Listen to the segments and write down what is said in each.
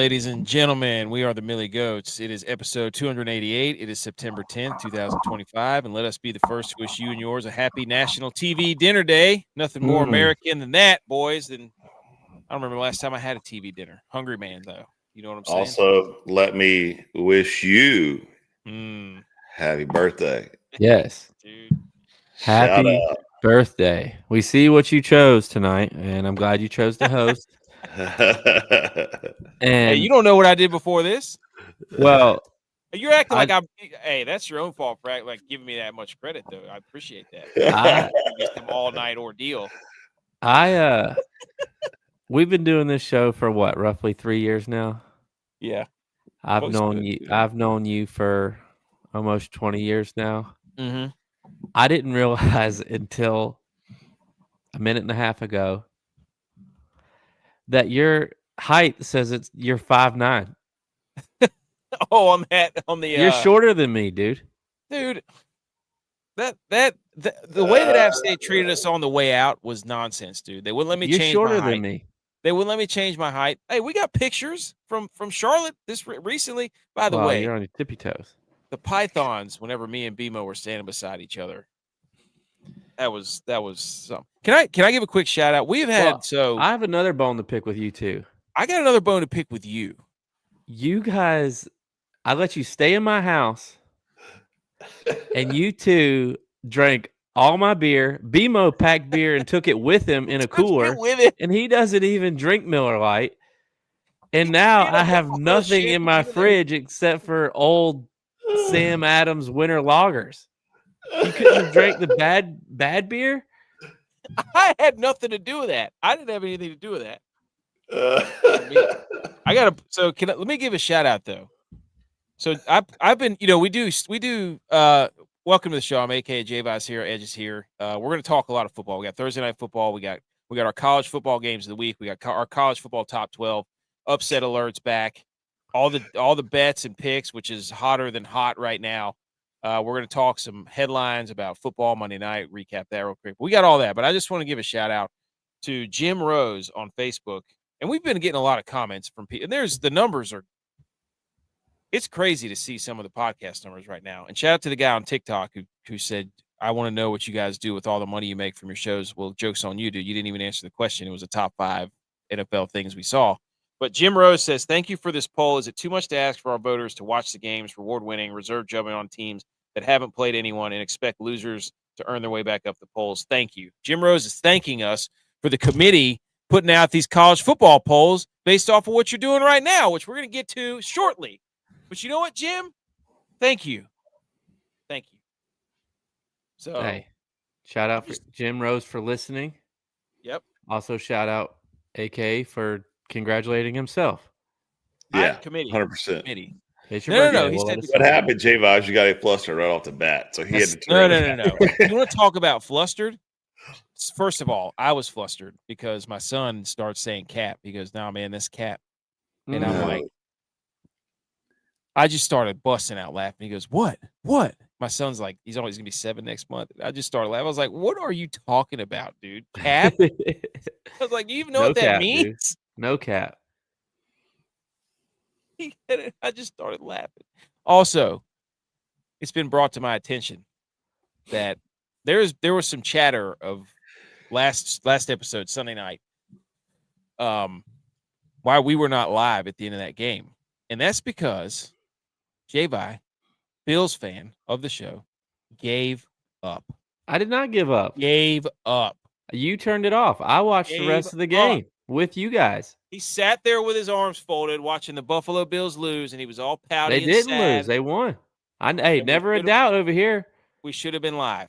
ladies and gentlemen. We are the Millie Goats. It is episode 288. It is September 10th, 2025. And let us be the first to wish you and yours a happy National TV Dinner Day. Nothing more American than that, boys. I don't remember the last time I had a TV dinner. Hungry man, though. You know what I'm saying? Also, let me wish you happy birthday. Yes. Dude. Happy birthday. We see what you chose tonight, and I'm glad you chose to host. And hey, you don't know what I did before this? Well, you're acting like I'm. Hey, that's your own fault for giving me that much credit, though. I appreciate that. Just an all-night ordeal. We've been doing this show for what, roughly 3 years now? Yeah. I've known you for almost 20 years now. Mm-hmm. I didn't realize until a minute and a half ago that your height says you're 5'9". Oh, you're shorter than me, dude. Dude, the way that App State treated us on the way out was nonsense, dude. They wouldn't let me change my height. You're shorter than me. They wouldn't let me change my height. Hey, we got pictures from Charlotte recently. By the way, you're on your tippy toes. The Pythons, whenever me and BMO were standing beside each other, that was something. Can I give a quick shout out? We've had I have another bone to pick with you too. I got another bone to pick with you. You guys, I let you stay in my house, and you two drank all my beer. BMO packed beer and took it with him in a cooler, and he doesn't even drink Miller Lite. And now I have nothing in my fridge except for old Sam Adams winter lagers. You couldn't have drank the bad beer? I had nothing to do with that. I didn't have anything to do with that. Let me give a shout out though. So I've been, we do welcome to the show. I'm AKA J-Vice here, Edge is here. We're going to talk a lot of football. We got Thursday night football. We got our college football games of the week. We got our college football top 12 upset alerts back. All the bets and picks, which is hotter than hot right now. We're going to talk some headlines about football Monday night, recap that real quick. We got all that, but I just want to give a shout out to Jim Rose on Facebook. And we've been getting a lot of comments from people. And the numbers are, it's crazy to see some of the podcast numbers right now. And shout out to the guy on TikTok who said, I want to know what you guys do with all the money you make from your shows. Well, joke's on you, dude. You didn't even answer the question. It was a top 5 NFL things we saw. But Jim Rose says, thank you for this poll. Is it too much to ask for our voters to watch the games, reward winning, reserve jumping on teams that haven't played anyone, and expect losers to earn their way back up the polls? Thank you. Jim Rose is thanking us for the committee putting out these college football polls based off of what you're doing right now, which we're going to get to shortly. But you know what, Jim? Thank you. Thank you. So, hey, shout out for Jim Rose for listening. Yep. Also, shout out AK for congratulating himself. Yeah, committee. 100%. Committee. No. He said what happened, J-Vibes? You got a flustered right off the bat, so he had to turn. No. You want to talk about flustered? First of all, I was flustered because my son starts saying cap. He goes, "No, man, this cap," and I'm like, I just started busting out laughing. He goes, "What? What?" My son's like, he's always gonna be 7 next month. I just started laughing. I was like, "What are you talking about, dude? Cap?" I was like, "Do you even know what that means?" Dude. No cap. I just started laughing. Also, it's been brought to my attention that there was some chatter of last episode Sunday night, why we were not live at the end of that game, and that's because J-Vi, Bills fan of the show, gave up. I did not give up. Gave up. You turned it off. I watched the rest of the game with you guys. He sat there with his arms folded, watching the Buffalo Bills lose, and he was all pouty. They didn't lose. They won. Never a doubt over here. We should have been live.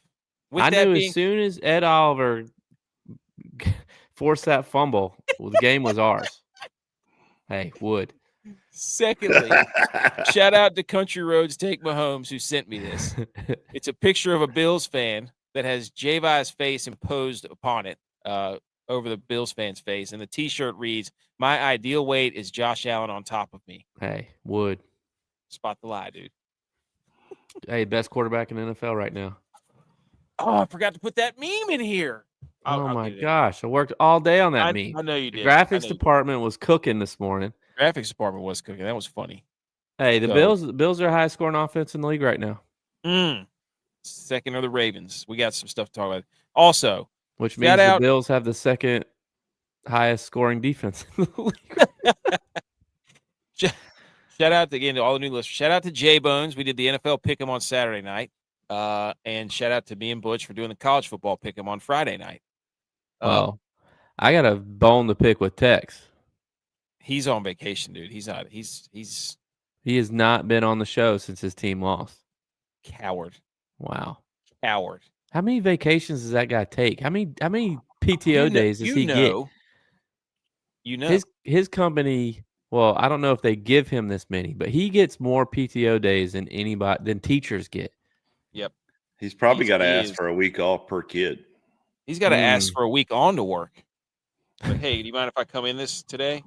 I knew as soon as Ed Oliver forced that fumble, the game was ours. Hey, would. Secondly, shout out to Country Roads Take Mahomes who sent me this. It's a picture of a Bills fan that has J-Vi's face imposed upon it, over the Bills fan's face, and the T-shirt reads, "My ideal weight is Josh Allen on top of me." Hey, would. Spot the lie, dude. Hey, best quarterback in the NFL right now. Oh, I forgot to put that meme in here. Oh my gosh, I worked all day on that meme. I know you did. The graphics department was cooking this morning. graphics department was cooking. That was funny. Hey, the So- Bills are high scoring offense in the league right now. Second are the Ravens. We got some stuff to talk about. Also, Which shout means the out- Bills have the second highest scoring defense in the league. Shout out again to all the new listeners. Shout out to J Bones. We did the NFL Pick'em on Saturday night. And shout out to me and Butch for doing the college football Pick'em on Friday night. Well, I got a bone to pick with Tex. He's on vacation, dude. He's not. He's He has not been on the show since his team lost. coward. Wow. Coward. How many vacations does that guy take? How many PTO days does he get? You know. His company, well, I don't know if they give him this many, but he gets more PTO days than teachers get. Yep. He's probably got to ask for a week off per kid. He's got to ask for a week on to work. Like, hey, do you mind if I come in today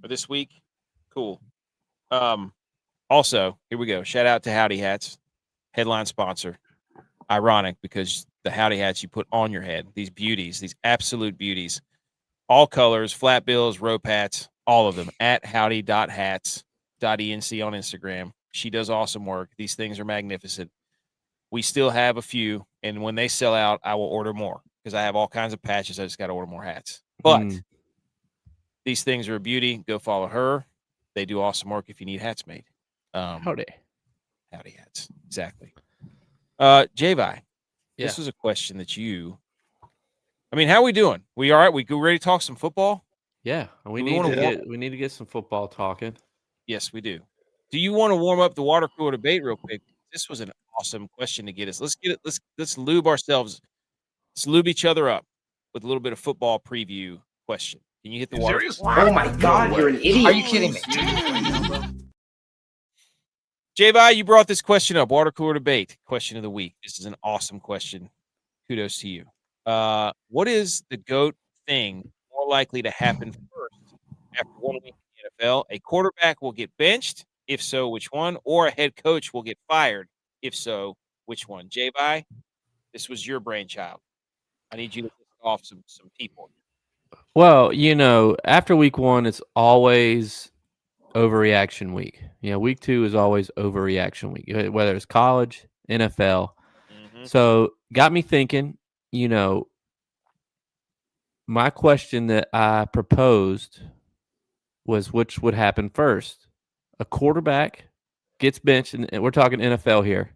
or this week? Cool. Also, here we go. Shout out to Howdy Hats, headline sponsor. Ironic because the Howdy Hats you put on your head, these beauties, these absolute beauties, all colors, flat bills, rope hats, all of them at howdy.hats.enc on Instagram. She does awesome work. These things are magnificent. We still have a few, and when they sell out, I will order more because I have all kinds of patches. I just got to order more hats. But these things are a beauty. Go follow her. They do awesome work if you need hats made. Howdy Hats. Exactly. Javi, Yeah. this was a question that how are we doing? We all right? We ready to talk some football? Yeah, we Do we need wanna to get some football talking. Yes, we do. Do you want to warm up the water cooler debate real quick? This was an awesome question to get us. Let's get it. Let's lube ourselves. Let's lube each other up with a little bit of football preview question. Can you hit the water? Oh my God, you're an idiot. Are you kidding me? Javi, you brought this question up. Water cooler debate question of the week. This is an awesome question. Kudos to you. What is the GOAT thing more likely to happen first after 1 week in the NFL? A quarterback will get benched. If so, which one? Or a head coach will get fired. If so, which one? Javi, this was your brainchild. I need you to list off some people. Well, after week 1, it's always overreaction week. Week 2 is always overreaction week, whether it's college, NFL. So got me thinking, my question that I proposed was which would happen first. A quarterback gets benched, and we're talking NFL here.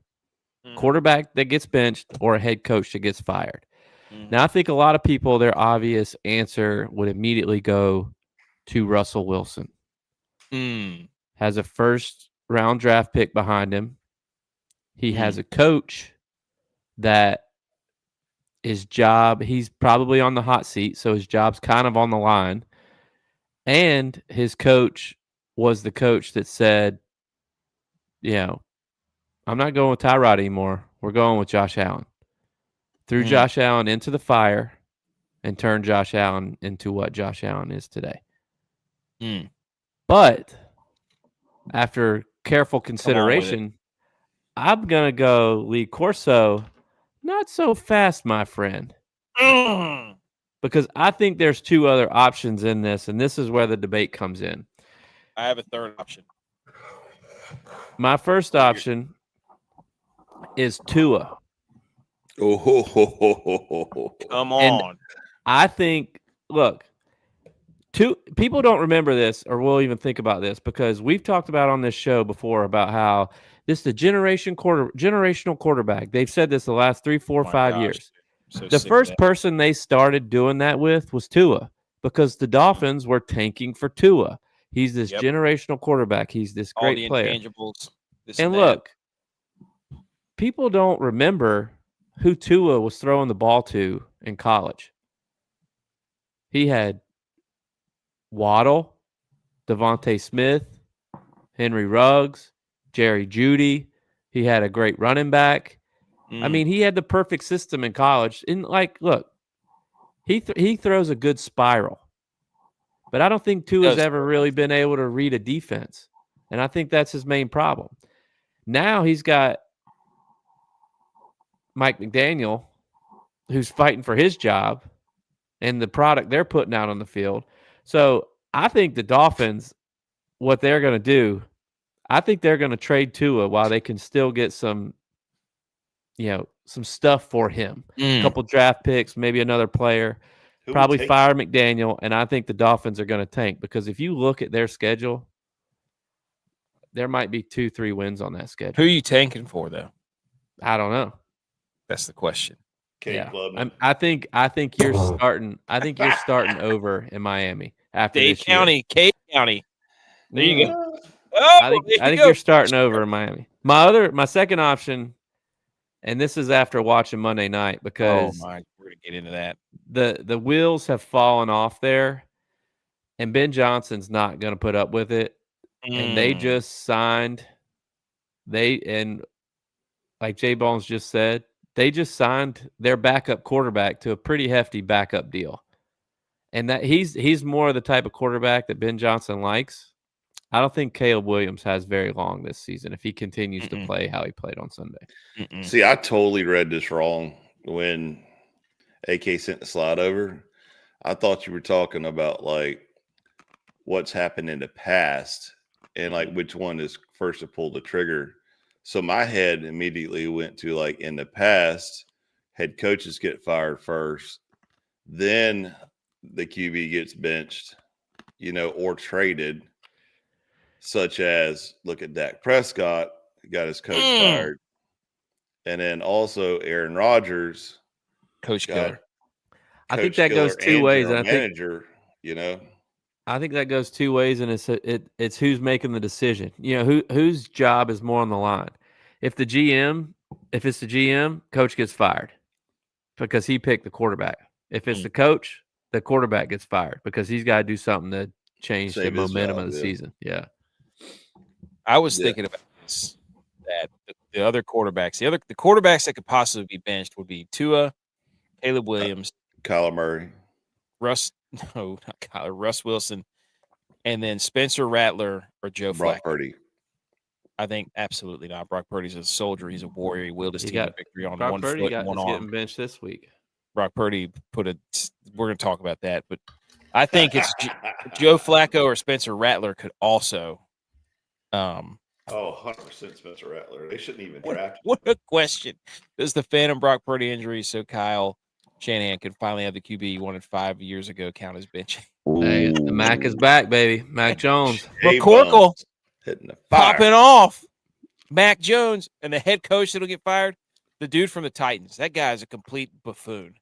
Quarterback that gets benched or a head coach that gets fired. Now, I think a lot of people, their obvious answer would immediately go to Russell Wilson. Has a first-round draft pick behind him. He has a coach that he's probably on the hot seat, so his job's kind of on the line. And his coach was the coach that said, I'm not going with Tyrod anymore. We're going with Josh Allen. Threw Josh Allen into the fire and turned Josh Allen into what Josh Allen is today. But after careful consideration, I'm going to go Lee Corso. Not so fast, my friend. Because I think there's 2 other options in this, and this is where the debate comes in. I have a third option. My first option is Tua. Oh, come on. And I think, look, people don't remember this or will even think about this because we've talked about on this show before about how this is the generational quarterback. They've said this the last 3, 4, 5 years. The first person they started doing that with was Tua because the Dolphins were tanking for Tua. He's this generational quarterback. He's this great player. And look, people don't remember who Tua was throwing the ball to in college. He had Waddle, Devontae Smith, Henry Ruggs, Jerry Jeudy. He had a great running back. I mean, he had the perfect system in college. And look, he throws a good spiral. But I don't think Tua's ever really been able to read a defense. And I think that's his main problem. Now he's got Mike McDaniel, who's fighting for his job and the product they're putting out on the field. So I think the Dolphins what they're going to do, I think they're going to trade Tua while they can still get some stuff for him. A couple draft picks, maybe another player. Who would Probably take fire McDaniel, and I think the Dolphins are going to tank because if you look at their schedule, there might be 2-3 wins on that Who schedule. are you tanking for, though? I don't know. That's the question. I think you're starting. I think you're starting over in Miami after Dade this year. County, Cade County. There you go. Mm. Oh, I think there you you're go. starting over in Miami. My second option, and this is after watching Monday night Oh because my, we're gonna get into that. the wheels have fallen off there, and Ben Johnson's not going to put up with it. And they just signed. And like Jay Bones just said, they just signed their backup quarterback to a pretty hefty backup deal. And that he's more of the type of quarterback that Ben Johnson likes. I don't think Caleb Williams has very long this season if he continues to play how he played on Sunday. See, I totally read this wrong when AK sent the slide over. I thought you were talking about like what's happened in the past and like which one is first to pull the trigger. So my head immediately went to like in the past, head coaches get fired first, then the QB gets benched, or traded, such as look at Dak Prescott, got his coach fired. And then also Aaron Rodgers, Coach Killer. I think that goes two ways. And manager, I think that goes two ways, and it's who's making the decision. Whose job is more on the line. If it's the GM, coach gets fired because he picked the quarterback. If it's the coach, the quarterback gets fired because he's got to do something to change the momentum of the season. Yeah. I was thinking about this, that the other quarterbacks, the quarterbacks that could possibly be benched would be Tua, Caleb Williams, Kyler Murray, Russ Wilson, and then Spencer Rattler or Joe Brock Flacco. Purdy. I think absolutely not. Brock Purdy's a soldier. He's a warrior. He willed his team to victory on Brock one Purdy foot and one is arm. getting benched this week. Brock Purdy we're going to talk about that, but I think it's Joe Flacco or Spencer Rattler could also. 100% Spencer Rattler. They shouldn't even draft him. What a question. Does the phantom Brock Purdy injury so Kyle Shanahan can finally have the QB he wanted 5 years ago count as benching? Hey, the Mac is back, baby. Mac Jones. McCorkle hitting the fire. popping off. Mac Jones and the head coach that'll get fired, the dude from the Titans. That guy is a complete buffoon.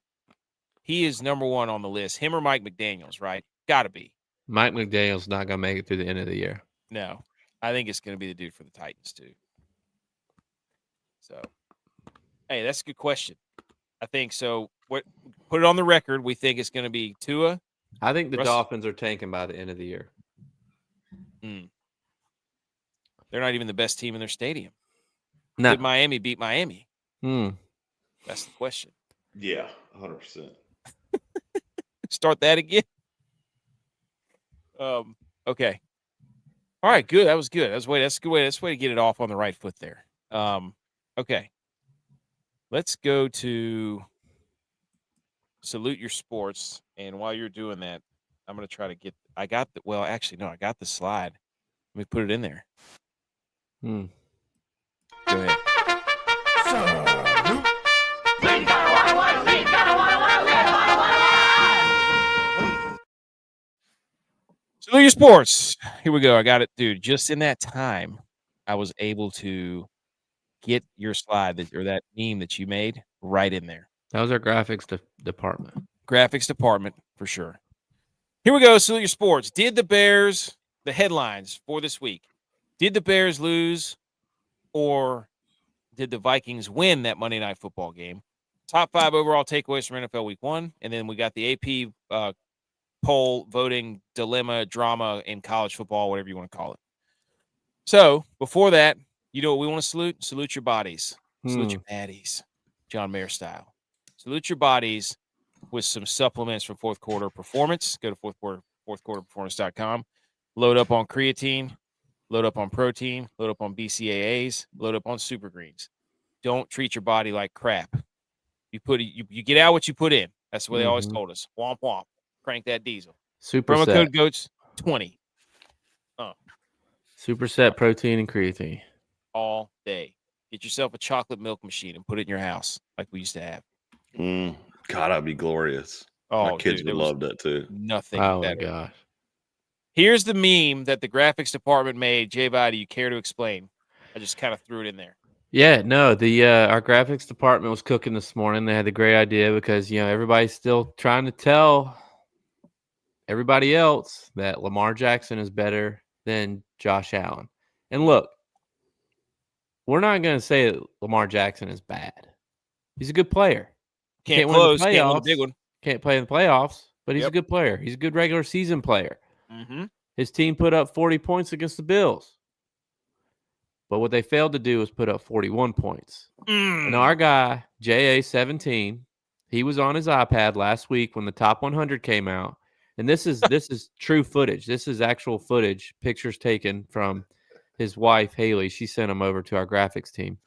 He is number one on the list. Him or Mike McDaniels, right? Got to be. Mike McDaniel's not going to make it through the end of the year. No. I think it's going to be the dude for the Titans, too. So, hey, that's a good question. I think so. Put it on the record. We think it's going to be Tua. I think the Dolphins are tanking by the end of the year. They're not even the best team in their stadium. No. Did Miami beat Miami? That's the question. Yeah, 100%. Start that again. Okay. All right, good. That was good. That's a good way. That's a way to get it off on the right foot there. Okay. Let's go to Salute Your Sports. And while you're doing that, I'm going to try to get – I got the slide. Let me put it in there. Go ahead. Salute Your Sports. Here we go. I got it, dude. Just in that time, I was able to get your slide or that meme that you made right in there. That was our graphics department. Graphics department, for sure. Here we go. Salute Your Sports. Did the Bears, the headlines for this week, did the Bears lose or did the Vikings win that Monday Night Football game? Top 5 overall takeaways from NFL Week 1. And then we got the AP poll voting dilemma, drama in college football, whatever you want to call it. So before that, you know what we want to salute? Salute your bodies. Salute your baddies. John Mayer style. Salute your bodies with some supplements from Fourth Quarter Performance. Go to fourthquarterperformance.com. Load up on creatine. Load up on protein. Load up on BCAAs. Load up on super greens. Don't treat your body like crap. You get out what you put in. That's what they always told us. Womp womp. Crank that diesel. Super Promo set. code GOATS 20. Superset protein and creatine. all day. Get yourself a chocolate milk machine and put it in your house like we used to have. God, that'd be glorious. My Oh, kids dude, would love that too. Nothing Oh better. my gosh. Here's the meme that the graphics department made. J-Body, do you care to explain? I just kind of threw it in there. Yeah, no, the our graphics department was cooking this morning. They had the great idea because everybody's still trying to tell everybody else that Lamar Jackson is better than Josh Allen. And look, we're not going to say that Lamar Jackson is bad. He's a good player. Can't win the close. Can't win the playoffs. big one. Can't play in the playoffs, but he's Yep. a good player. He's a good regular season player. Mm-hmm. His team put up 40 points against the Bills. But what they failed to do was put up 41 points. And our guy, JA17, he was on his iPad last week when the top 100 came out. And this is true footage. This is actual footage, pictures taken from his wife, Haley. She sent them over to our graphics team.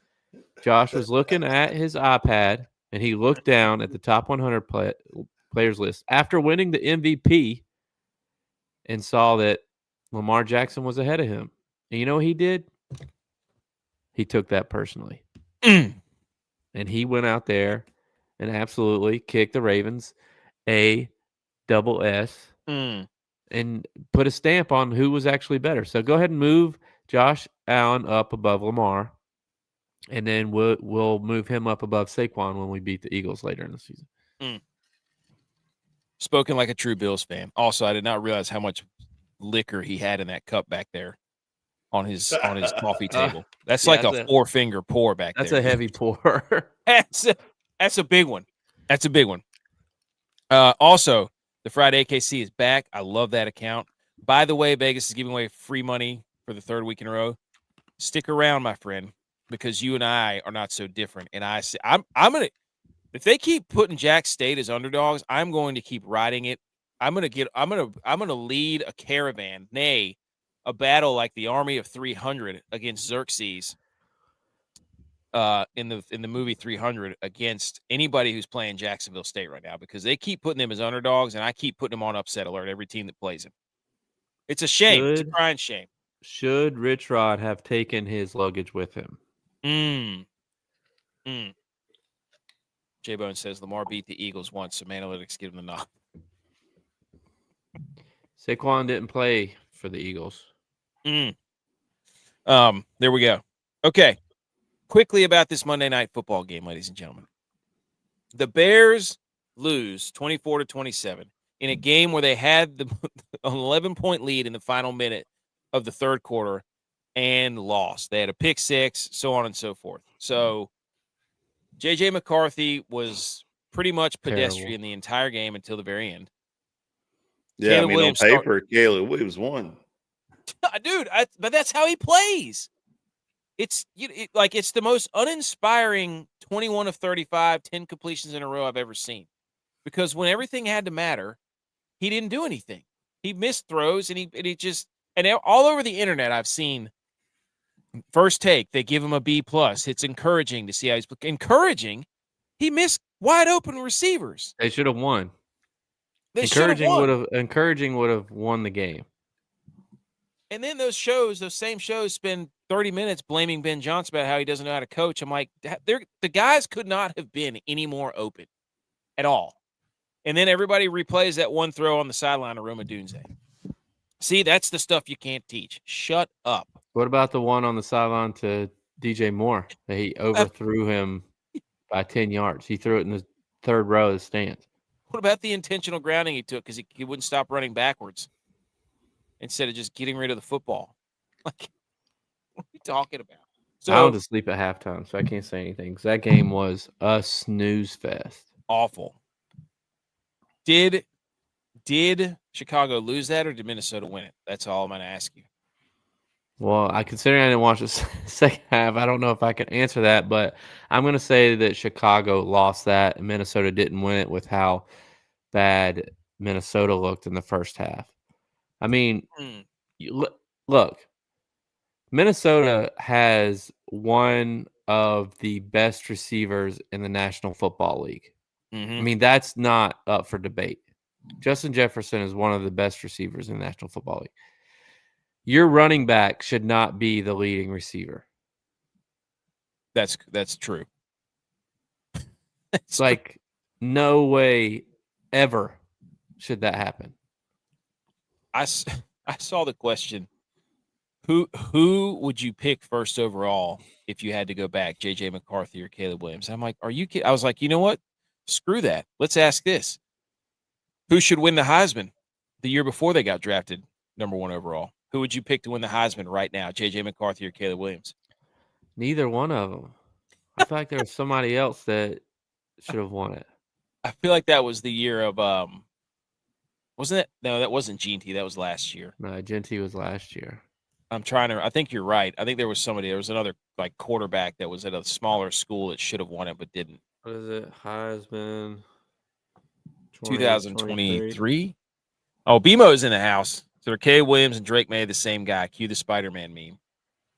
Josh was looking at his iPad, and he looked down at the top 100 players list after winning the MVP and saw that Lamar Jackson was ahead of him. And you know what he did? He took that personally. And he went out there and absolutely kicked the Ravens a double S and put a stamp on who was actually better. So go ahead and move Josh Allen up above Lamar, and then we'll move him up above Saquon when we beat the Eagles later in the season. Spoken like a true Bills fan. Also, I did not realize how much liquor he had in that cup back there on his coffee table. That's like a 4-finger pour back there. That's a heavy pour. That's a big one. That's a big one. Also, the Friday AKC is back. I love that account. By the way, Vegas is giving away free money for the third week in a row. Stick around, my friend, because you and I are not so different. And I'm gonna, if they keep putting Jack State as underdogs, I'm going to keep riding it. I'm gonna lead a caravan, nay, a battle like the army of 300 against Xerxes. In the movie 300 against anybody who's playing Jacksonville State right now, because they keep putting them as underdogs, and I keep putting them on upset alert every team that plays them. It's a shame. It's a crying shame. Should Rich Rod have taken his luggage with him? J-Bone says Lamar beat the Eagles once, so analytics give him the nod. Saquon didn't play for the Eagles. There we go. Okay. Quickly about this Monday Night Football game, ladies and gentlemen. The Bears lose 24-27 in a game where they had an 11-point lead in the final minute of the third quarter and lost. They had a pick six, so on and so forth. So J.J. McCarthy was pretty much pedestrian the entire game until the very end. Yeah, Caleb Williams on paper, Caleb Williams won. Dude, but that's how he plays. It's it's the most uninspiring 21 of 35, 10 completions in a row I've ever seen. Because when everything had to matter, he didn't do anything. He missed throws, and he just, and all over the internet I've seen First Take, they give him a B+. It's encouraging to see how he's encouraging. He missed wide open receivers. They should have won. Encouraging would have won the game. And then those same shows spend 30 minutes blaming Ben Johnson about how he doesn't know how to coach. I'm like, the guys could not have been any more open at all. And then everybody replays that one throw on the sideline of Roma Dunze. See, that's the stuff you can't teach. Shut up. What about the one on the sideline to DJ Moore? He overthrew him by 10 yards. He threw it in the third row of the stands. What about the intentional grounding he took because he wouldn't stop running backwards instead of just getting rid of the football? Like, what are we talking about? So, I went to sleep at halftime, so I can't say anything because that game was a snooze fest. Awful. Did Chicago lose that, or did Minnesota win it? That's all I'm going to ask you. Well, considering I didn't watch the second half, I don't know if I can answer that, but I'm going to say that Chicago lost that and Minnesota didn't win it with how bad Minnesota looked in the first half. I mean, look, Minnesota has one of the best receivers in the National Football League. I mean, that's not up for debate. Justin Jefferson is one of the best receivers in the National Football League. Your running back should not be the leading receiver. That's true. It's like no way ever should that happen. I saw the question. Who would you pick first overall if you had to go back, J.J. McCarthy or Caleb Williams? I'm like, are you kidding? I was like, you know what? Screw that. Let's ask this. Who should win the Heisman the year before they got drafted number 1 overall? Who would you pick to win the Heisman right now, J.J. McCarthy or Caleb Williams? Neither one of them. I feel like there was somebody else that should have won it. I feel like that was the year of wasn't it? No, that wasn't G&T. That was last year. No, Genty was last year. I think you're right. I think there was another like quarterback that was at a smaller school that should have won it but didn't. What is it? Heisman 2023. Oh, BMO's in the house. So Caleb Williams and Drake May, the same guy. Cue the Spider-Man meme.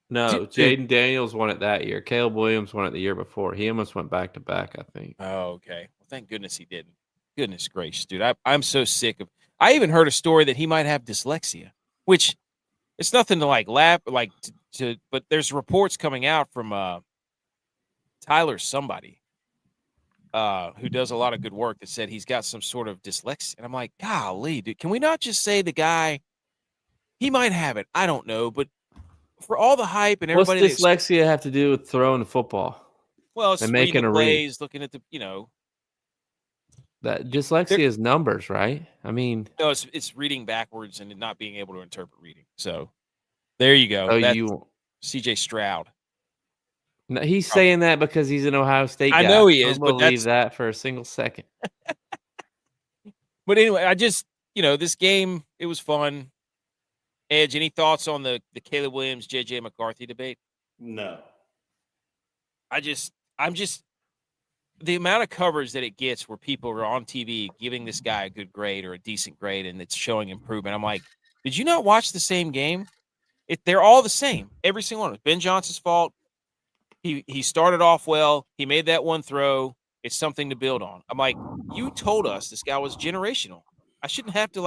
No, Jaden Daniels won it that year. Caleb Williams won it the year before. He almost went back to back, I think. Oh, okay. Well, thank goodness he didn't. Goodness gracious, dude. I'm so sick of. I even heard a story that he might have dyslexia, which it's nothing to like laugh like to but there's reports coming out from Tyler somebody who does a lot of good work that said he's got some sort of dyslexia. And I'm like, golly, dude, can we not just say the guy, he might have it? I don't know, but for all the hype and everybody, what's dyslexia have to do with throwing the football? Well, it's and reading making the a plays, looking at the, that dyslexia is numbers, right? I mean, no, it's reading backwards and not being able to interpret reading. So there you go. Oh, That's you CJ Stroud. No, he's saying that because he's an Ohio State guy. I know he Don't is, but believe that for a single second. But anyway, I just, this game, it was fun. Edge, any thoughts on the Caleb Williams, J.J. McCarthy debate? No. I'm just the amount of coverage that it gets where people are on TV giving this guy a good grade or a decent grade and it's showing improvement. I'm like, did you not watch the same game? They're all the same. Every single one. It was Ben Johnson's fault. He started off well. He made that one throw. It's something to build on. I'm like, you told us this guy was generational. I shouldn't have to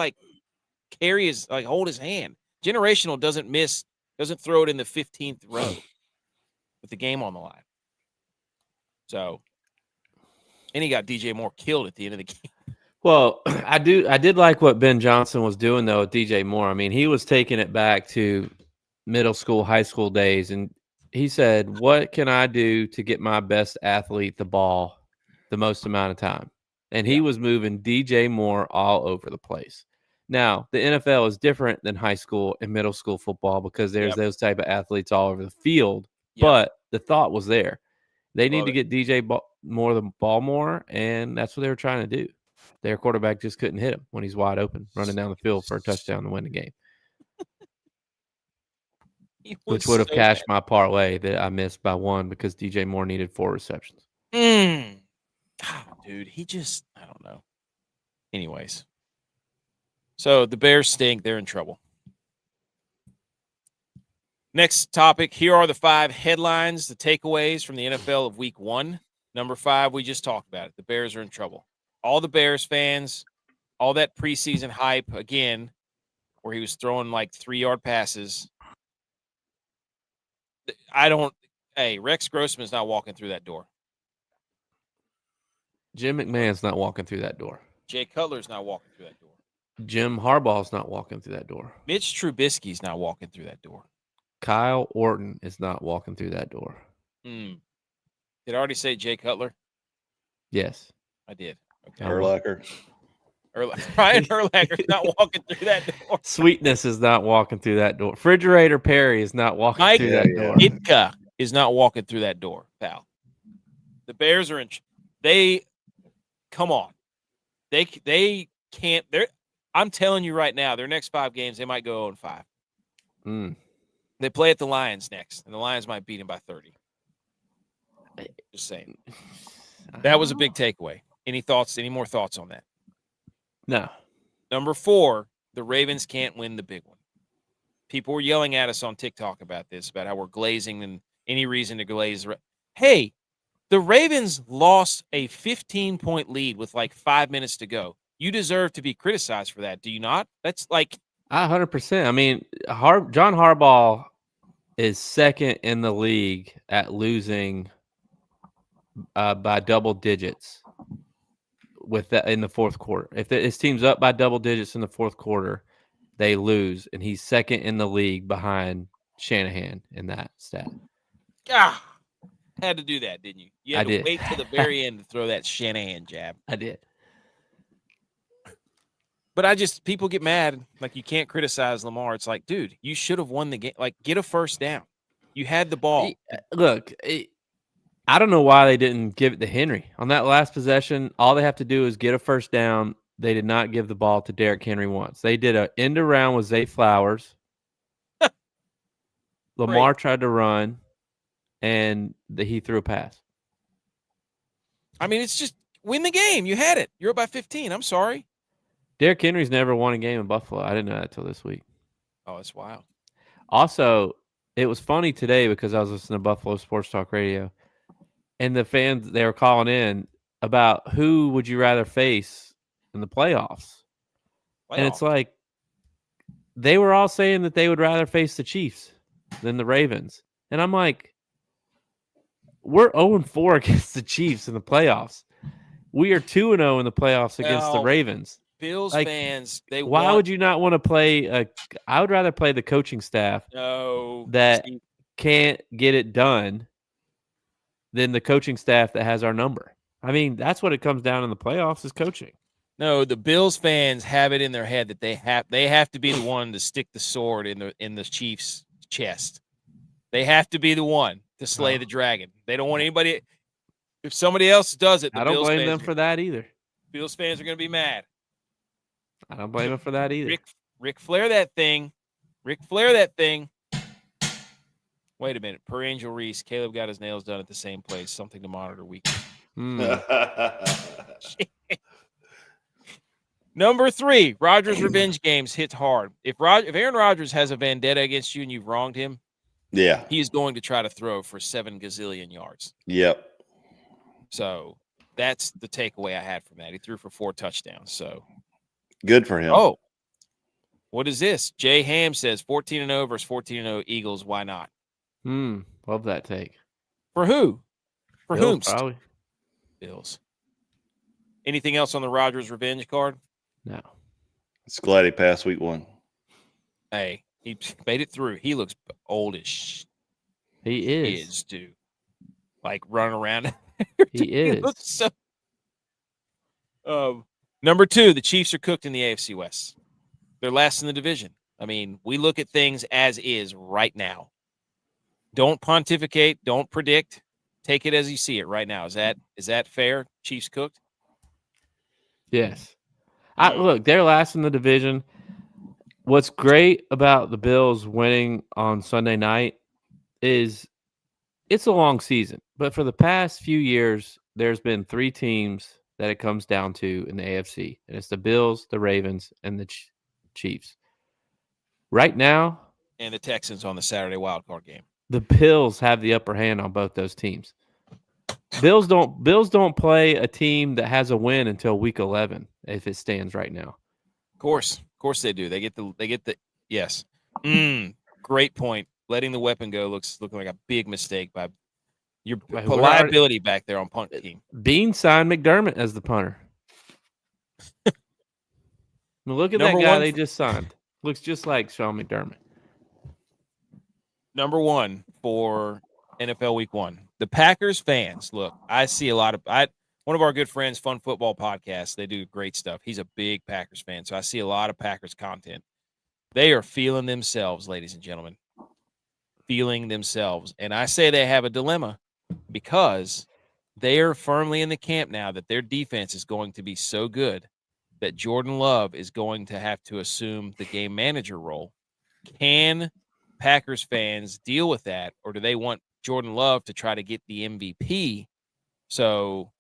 hold his hand. Generational doesn't throw it in the 15th row with the game on the line. So, and he got DJ Moore killed at the end of the game. Well, I did like what Ben Johnson was doing though with DJ Moore. I mean, he was taking it back to middle school, high school days, and he said, "What can I do to get my best athlete the ball the most amount of time?" And he was moving DJ Moore all over the place. Now, the NFL is different than high school and middle school football because there's those type of athletes all over the field. Yep. But the thought was there. They need to get DJ Moore the ball more, and that's what they were trying to do. Their quarterback just couldn't hit him when he's wide open, running down the field for a touchdown to win the game. Which would have cashed my parlay that I missed by 1 because DJ Moore needed 4 receptions. God, dude, I don't know. Anyways. So the Bears stink. They're in trouble. Next topic. Here are the 5 headlines, the takeaways from the NFL of week 1. Number 5, we just talked about it. The Bears are in trouble. All the Bears fans, all that preseason hype, again, where he was throwing like 3-yard passes. Rex Grossman's not walking through that door. Jim McMahon's not walking through that door. Jay Cutler's not walking through that door. Jim Harbaugh's not walking through that door. Mitch Trubisky's not walking through that door. Kyle Orton is not walking through that door. Did I already say Jay Cutler? Yes. I did. Okay. Urlacher. Ryan Urlacher's not walking through that door. Sweetness is not walking through that door. Refrigerator Perry is not walking through that door. Itka is not walking through that door, pal. The Bears are come on. They can't. I'm telling you right now, their next 5 games, they might go 0-5. They play at the Lions next, and the Lions might beat them by 30. Just saying. That was a big takeaway. Any more thoughts on that? No. Number 4, the Ravens can't win the big one. People were yelling at us on TikTok about this, about how we're glazing and any reason to glaze. Hey, the Ravens lost a 15-point lead with like 5 minutes to go. You deserve to be criticized for that, do you not? That's like 100%. I mean, John Harbaugh is second in the league at losing by double digits with that in the fourth quarter. If his team's up by double digits in the fourth quarter, they lose, and he's second in the league behind Shanahan in that stat. Ah, had to do that, didn't you? You had I to did. wait till the very end to throw that Shanahan jab. I did. But people get mad. Like, you can't criticize Lamar. It's like, dude, you should have won the game. Like, get a first down. You had the ball. Look, I don't know why they didn't give it to Henry. On that last possession, all they have to do is get a first down. They did not give the ball to Derrick Henry once. They did an end around with Zay Flowers. Lamar tried to run, and he threw a pass. I mean, it's just win the game. You had it. You're up by 15. I'm sorry. Derrick Henry's never won a game in Buffalo. I didn't know that until this week. Oh, that's wild. Also, it was funny today because I was listening to Buffalo Sports Talk Radio, and the fans, they were calling in about who would you rather face in the playoffs. And it's like they were all saying that they would rather face the Chiefs than the Ravens. And I'm like, we're 0-4 against the Chiefs in the playoffs. We are 2-0 in the playoffs against the Ravens. Bills fans, why would you not want to play I would rather play the coaching staff that can't get it done than the coaching staff that has our number. I mean, that's what it comes down in the playoffs is coaching. No, the Bills fans have it in their head that they have to be the one to stick the sword in the Chiefs' chest. They have to be the one to slay the dragon. They don't want anybody. If somebody else does it, I don't blame them for that either. Bills fans are going to be mad. I don't blame them for that either. Ric Flair that thing. Ric Flair that thing. Wait a minute. Per Angel Reese, Caleb got his nails done at the same place. Something to monitor weekly. Number 3, Rodgers revenge games hits hard. If Aaron Rodgers has a vendetta against you and you've wronged him, yeah, he's going to try to throw for 7 gazillion yards. Yep. So that's the takeaway I had from that. He threw for 4 touchdowns. So good for him. Oh, what is this? Jay Ham says 14-0 versus 14-0 Eagles. Why not? Love that take. For who? For whom? Probably. Bills. Anything else on the Rodgers revenge card? No. It's glad he passed week 1. Hey, he made it through. He looks old as shit. He is, dude. Like running around. He is. He looks so. Number 2, the Chiefs are cooked in the AFC West. They're last in the division. I mean, we look at things as is right now. Don't pontificate. Don't predict. Take it as you see it right now. Is that fair? Chiefs cooked? Yes. Look, they're last in the division. What's great about the Bills winning on Sunday night is it's a long season. But for the past few years, there's been 3 teams that it comes down to in the AFC. And it's the Bills, the Ravens, and the Chiefs. Right now. And the Texans on the Saturday wildcard game. The Bills have the upper hand on both those teams. Bills don't play a team that has a win until week 11 if it stands right now. Of course they do. They get the yes. Great point. Letting the weapon go looking like a big mistake by your liability back there on punt team. Bean signed McDermott as the punter. Look at that guy they just signed. Looks just like Sean McDermott. Number 1 for NFL Week 1. The Packers fans, look, I see a lot of one of our good friends, Fun Football Podcast, they do great stuff. He's a big Packers fan, so I see a lot of Packers content. They are feeling themselves, ladies and gentlemen. Feeling themselves. And I say they have a dilemma because they are firmly in the camp now that their defense is going to be so good that Jordan Love is going to have to assume the game manager role. Can Packers fans deal with that, or do they want Jordan Love to try to get the MVP? So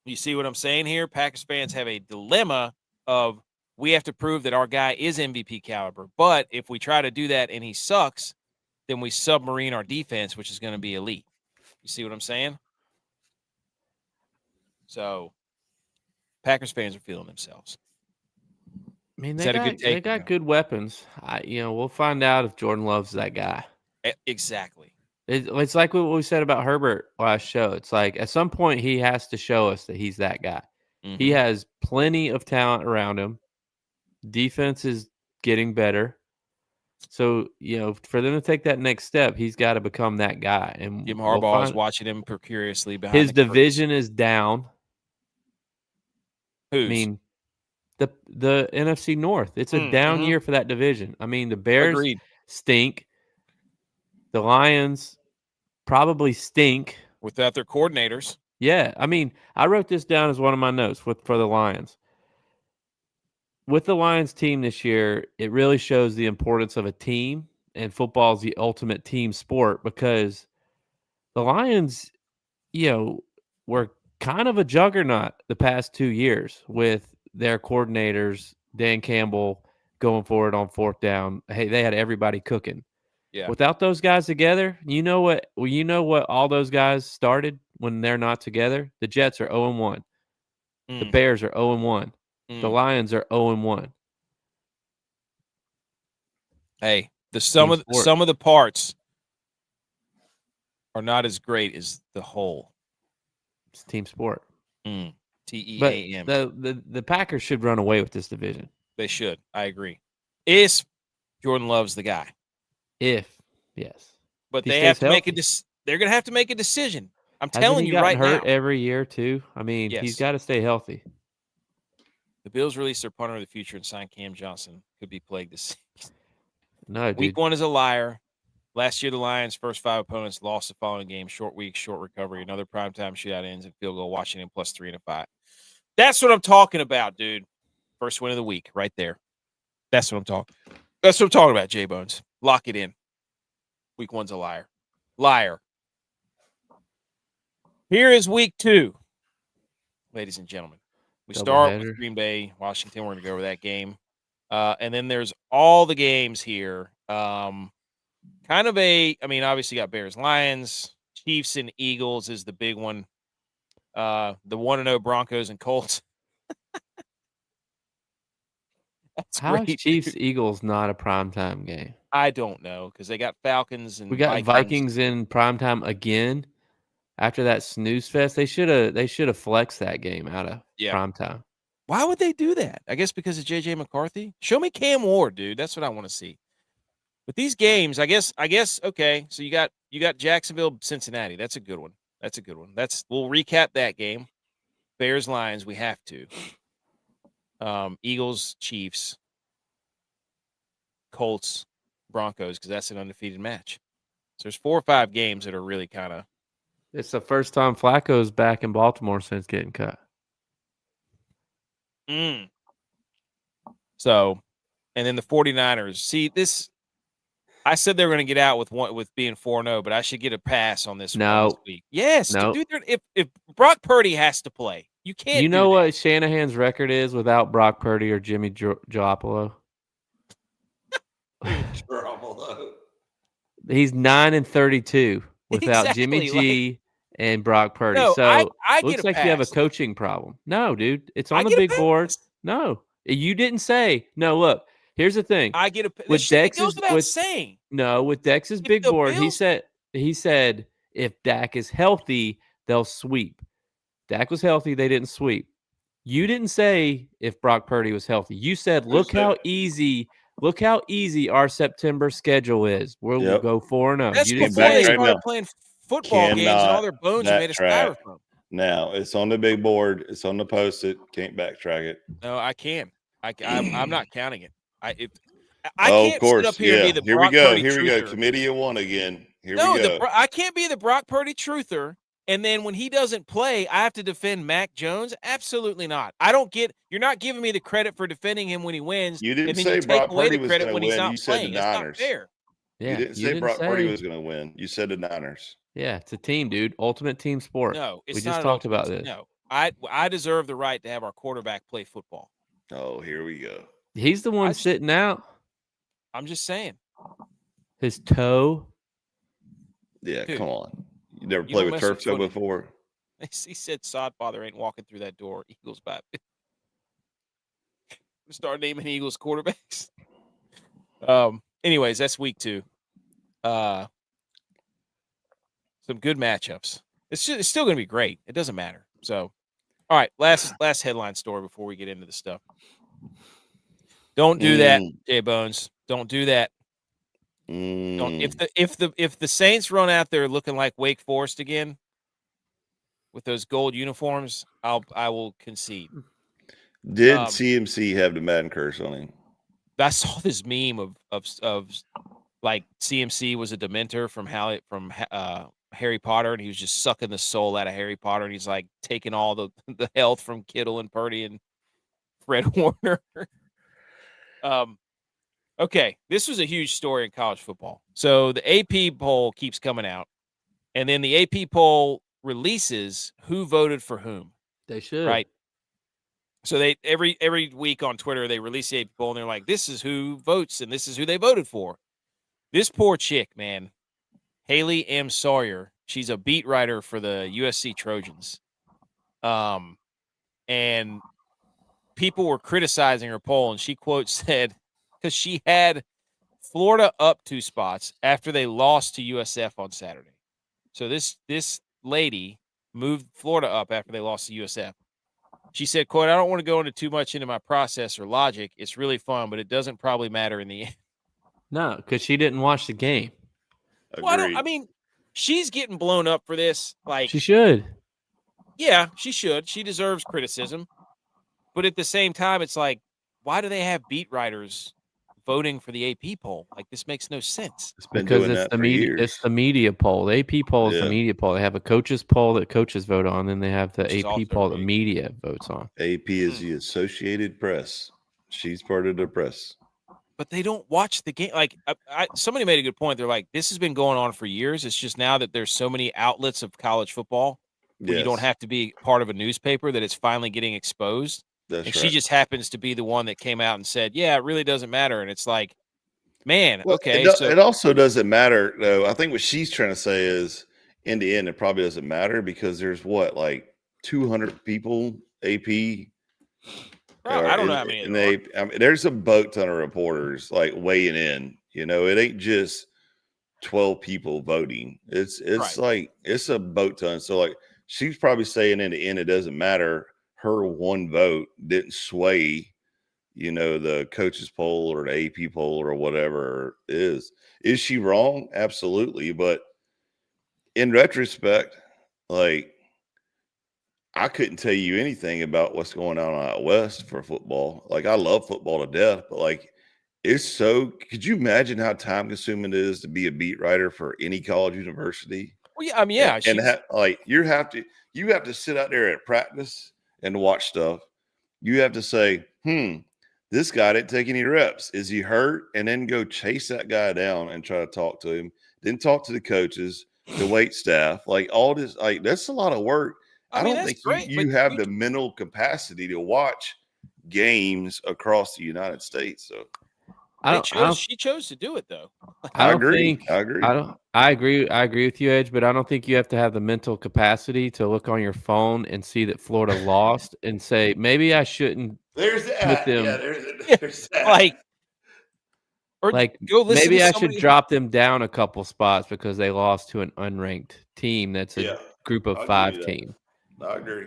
you see what I'm saying here? Packers fans have a dilemma of we have to prove that our guy is MVP caliber, but if we try to do that and he sucks, then we submarine our defense, which is going to be elite. You see what I'm saying? So Packers fans are feeling themselves. I mean, Is that a good they take? got good weapons. We'll find out if Jordan Love's that guy. Exactly. It's like what we said about Herbert last show. It's like at some point he has to show us that he's that guy. Mm-hmm. He has plenty of talent around him. Defense is getting better. So, for them to take that next step, he's got to become that guy. And Jim Harbaugh is watching him curiously behind his the curtains. division is down. Whose? I mean, the NFC North. It's a down year for that division. I mean, the Bears stink. The Lions probably stink. Without their coordinators. Yeah. I mean, I wrote this down as one of my notes for the Lions. With the Lions team this year, it really shows the importance of a team, and football is the ultimate team sport because the Lions, were kind of a juggernaut the past 2 years with their coordinators, Dan Campbell going forward on fourth down. Hey, they had everybody cooking. Yeah. Without those guys together, you know what all those guys started when they're not together? The Jets are 0-1. The Bears are 0-1. The Lions are 0-1. Hey, some of the parts are not as great as the whole. It's team sport. TEAM. But the Packers should run away with this division. They should. I agree. If Jordan Love's the guy. Yes. But they have to make they're going to have to make a decision. I'm telling you right now. Hasn't he gotten hurt every year too? I mean, he's got to stay healthy. The Bills released their punter of the future and signed Cam Johnson. Could be plagued this season. No, dude. Week 1 is a liar. Last year, the Lions' first 5 opponents lost the following game. Short week, short recovery. Another primetime shootout ends in field goal. Washington plus 3-5. That's what I'm talking about, dude. First win of the week, right there. That's what I'm talking about, J-Bones. Lock it in. Week 1's a liar. Liar. Here is week 2, ladies and gentlemen. We start with Green Bay, Washington. We're going to go over that game. And then there's all the games here. Obviously got Bears, Lions, Chiefs, and Eagles is the big one. The 1-0 Broncos and Colts. How is Chiefs Eagles not a primetime game? I don't know because they got Falcons and we got Vikings in primetime again. After that snooze fest, they should have flexed that game out of primetime. Why would they do that? I guess because of JJ McCarthy. Show me Cam Ward, dude. That's what I want to see. But these games, I guess. Okay, so you got Jacksonville, Cincinnati. That's a good one. We'll recap that game. Bears, Lions. We have to. Eagles, Chiefs, Colts, Broncos, because that's an undefeated match. So there's 4 or 5 games that are really kind of. It's the first time Flacco's back in Baltimore since getting cut. So, and then the 49ers. See, this. I said they were going to get out with being 4-0, but I should get a pass on this one this week. Yes, dude. If Brock Purdy has to play, you can't. You know what Shanahan's record is without Brock Purdy or Jimmy Garoppolo? He's 9-32 without Jimmy G and Brock Purdy. No, so I looks like you have a coaching problem. No, dude, it's on the get a big pass. board. No, you didn't say. No, look. Here's the thing. I get a with Dex goes without saying. No, with Dex's big board, Bills, he said if Dak is healthy, they'll sweep. Dak was healthy, they didn't sweep. You didn't say if Brock Purdy was healthy. You said look how easy our September schedule is. We'll go 4-0. That's you before they started playing football games and all their bones are made of styrofoam. Now it's on the big board. It's on the post-it. Can't backtrack it. No, I can. I'm not counting it. I can't of course. Sit up here and be the here Brock we go. Purdy Here we truther. go. Committee of one again. Here we go. I can't be the Brock Purdy truther. And then when he doesn't play, I have to defend Mac Jones? Absolutely not. You're not giving me the credit for defending him when he wins. You didn't and then say you take Brock away Purdy the was credit going when to he's win. not You said playing. the It's Niners. not fair. Yeah, you didn't say Brock Purdy was going to win. You said the Niners. Yeah, it's a team, dude. Ultimate team sport. No, it's we not just talked about this. No, I deserve the right to have our quarterback play football. Oh, here we go. He's the one sitting out. I'm just saying. His toe. Yeah, Dude, come on. You never played with turf toe before? He said Sodfather ain't walking through that door. Eagles back. Start naming Eagles quarterbacks. Anyways, that's week 2. Some good matchups. It's still going to be great. It doesn't matter. So, all right, last headline story before we get into the stuff. Don't do that, J Bones. Don't do that. Don't. If the Saints run out there looking like Wake Forest again with those gold uniforms, I will concede. Did CMC have the Madden curse on him? I saw this meme of like CMC was a Dementor from Harry Potter, and he was just sucking the soul out of Harry Potter, and he's like taking all the health from Kittle and Purdy and Fred Warner. Okay, this was a huge story in college football. So the AP poll keeps coming out, and then the AP poll releases who voted for whom. They should. Right. So they every week on Twitter they release the AP poll, and they're like, "This is who votes, and this is who they voted for." This poor chick, man, Haley M. Sawyer. She's a beat writer for the USC Trojans, and people were criticizing her poll, and she quote said, because she had Florida up 2 spots after they lost to USF on Saturday. So this lady moved Florida up after they lost to USF. She said, quote, "I don't want to go into too much into my process or logic. It's really fun, but it doesn't probably matter in the end." No, because she didn't watch the game. Well, I mean, she's getting blown up for this. Like, she should. Yeah, she should. She deserves criticism. But at the same time, it's like, why do they have beat writers voting for the AP poll? Like, this makes no sense. It's been because doing it's that the for media. years. It's the media poll. The AP poll is the media poll. They have a coaches poll that coaches vote on, then they have the AP poll that media votes on. AP is the Associated Press. She's part of the press. But they don't watch the game. Like, somebody made a good point. They're like, this has been going on for years. It's just now that there's so many outlets of college football where you don't have to be part of a newspaper that it's finally getting exposed. That's and right. she just happens to be the one that came out and said, yeah, it really doesn't matter. And it's like, man, okay. It also doesn't matter, though. I think what she's trying to say is, in the end, it probably doesn't matter because there's like 200 people AP. I don't know how many. And there's a boat ton of reporters like weighing in. It ain't just 12 people voting. It's Right. like it's a boat ton. So like she's probably saying in the end, it doesn't matter. Her one vote didn't sway, the coaches poll or the AP poll or whatever it is. Is she wrong? Absolutely. But in retrospect, like, I couldn't tell you anything about what's going on out west for football. Like, I love football to death, but like, could you imagine how time consuming it is to be a beat writer for any college university? Well, yeah, I mean, yeah. You have to sit out there at practice and watch stuff. You have to say, this guy didn't take any reps. Is he hurt? And then go chase that guy down and try to talk to him. Then talk to the coaches, the wait staff, like all this. Like, that's a lot of work. I don't think you have the mental capacity to watch games across the United States. So she chose to do it, though. I agree. I agree with you, Edge, but I don't think you have to have the mental capacity to look on your phone and see that Florida lost and say, maybe I shouldn't. There's that. Them. Yeah, there's that. Go listen maybe to I should drop them down a couple spots because they lost to an unranked team that's a group of 5 team. I agree.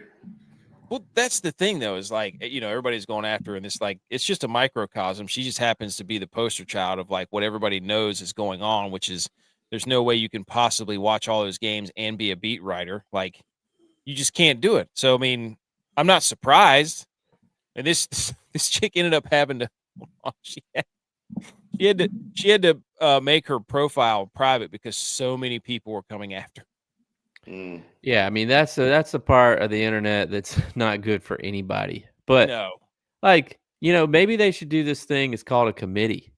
Well, that's the thing, though, is like, everybody's going after her, and it's like, it's just a microcosm. She just happens to be the poster child of like what everybody knows is going on, which is there's no way you can possibly watch all those games and be a beat writer. Like, you just can't do it. So, I mean, I'm not surprised. And this chick ended up having to, she had to make her profile private because so many people were coming after her. Yeah, I mean that's a part of the internet that's not good for anybody. But no, like, maybe they should do this thing. It's called a committee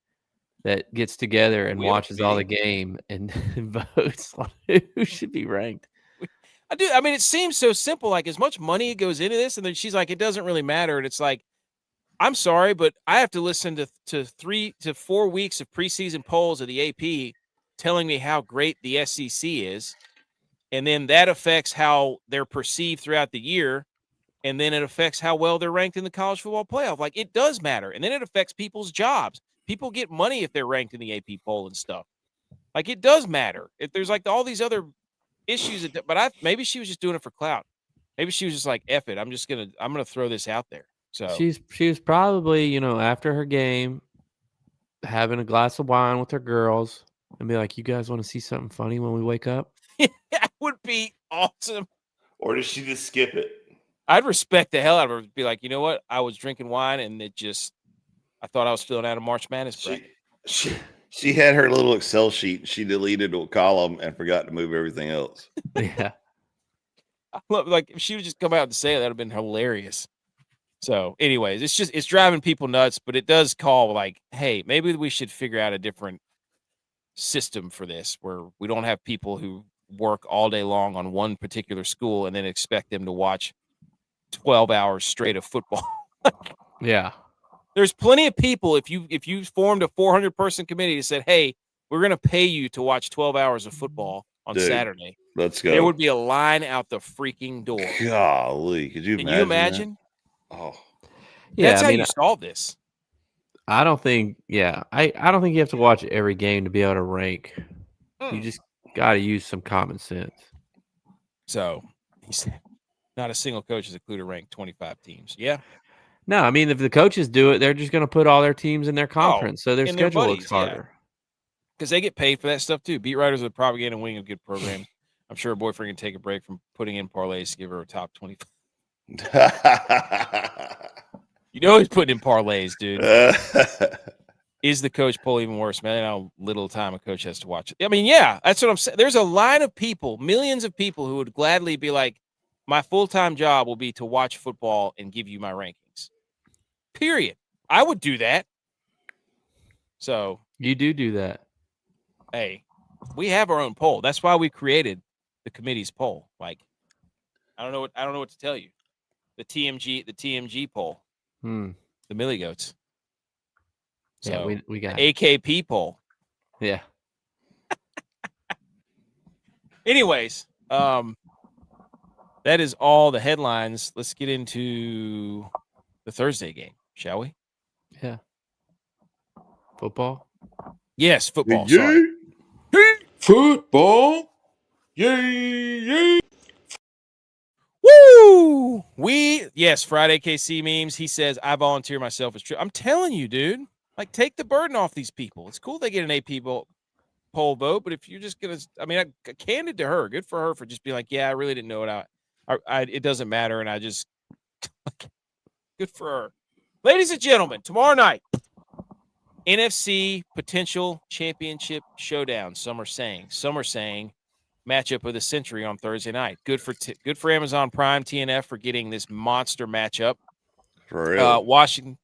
that gets together and watches all the game and votes on who should be ranked. I do. I mean, it seems so simple. Like, as much money goes into this, and then she's like, it doesn't really matter. And it's like, I'm sorry, but I have to listen to 3 to 4 weeks of preseason polls of the AP telling me how great the SEC is. And then that affects how they're perceived throughout the year. and then it affects how well they're ranked in the college football playoff. Like, it does matter. And then it affects people's jobs. People get money if they're ranked in the AP poll and stuff. Like, it does matter. If there's like all these other issues, but maybe she was just doing it for clout. Maybe she was just like, F it. I'm gonna throw this out there. So she was probably, after her game, having a glass of wine with her girls and be like, "You guys want to see something funny when we wake up?" that would be awesome. Or did she just skip it? I'd respect the hell out of her. Be like, you know what? I was drinking wine and I thought I was filling out a March Madness bracket. She had her little Excel sheet. She deleted a column and forgot to move everything else. Yeah. Like, if she would just come out and say it, that would have been hilarious. So, anyways, it's driving people nuts, but it does call like, hey, maybe we should figure out a different system for this where we don't have people who work all day long on one particular school and then expect them to watch 12 hours straight of football. Yeah. There's plenty of people, if you formed a 400-person committee that said, hey, we're going to pay you to watch 12 hours of football on Saturday. Let's go. There would be a line out the freaking door. Golly, could you imagine? Can you imagine? That? Oh. Yeah, That's how you solve this. I don't think I don't think you have to watch every game to be able to rank. You just got to use some common sense. So, he said, not a single coach is included rank 25 teams. Yeah. No, I mean, if the coaches do it, they're just going to put all their teams in their conference, so their schedule looks harder. Because they get paid for that stuff too. Beat writers are the propaganda wing of good programs. I'm sure a boyfriend can take a break from putting in parlays to give her a top 25. He's putting in parlays, dude. Is the coach poll even worse? Man, how little time a coach has to watch it. I mean, yeah, that's what I'm saying. There's a line of people, millions of people who would gladly be like, my full-time job will be to watch football and give you my rankings. Period. I would do that. So you do that. Hey, we have our own poll. That's why we created the committee's poll. Like, I don't know what to tell you. The TMG poll. The Millie Goats. So yeah, we got the AKP poll. Yeah. Anyways, that is all the headlines. Let's get into the Thursday game, shall we? Yeah. Football? Yes, football. Yay. Sorry. Football. Yay. Woo! Friday KC memes. He says, I volunteer myself as true. I'm telling you, dude. Like, take the burden off these people. It's cool they get an AP poll vote, but if you're just going to, I candid to her. Good for her for just being like, yeah, I really didn't know it. It doesn't matter, and I just good for her. Ladies and gentlemen, tomorrow night, NFC potential championship showdown. Some are saying matchup of the century on Thursday night. Good for Amazon Prime TNF for getting this monster matchup. For real. Washington.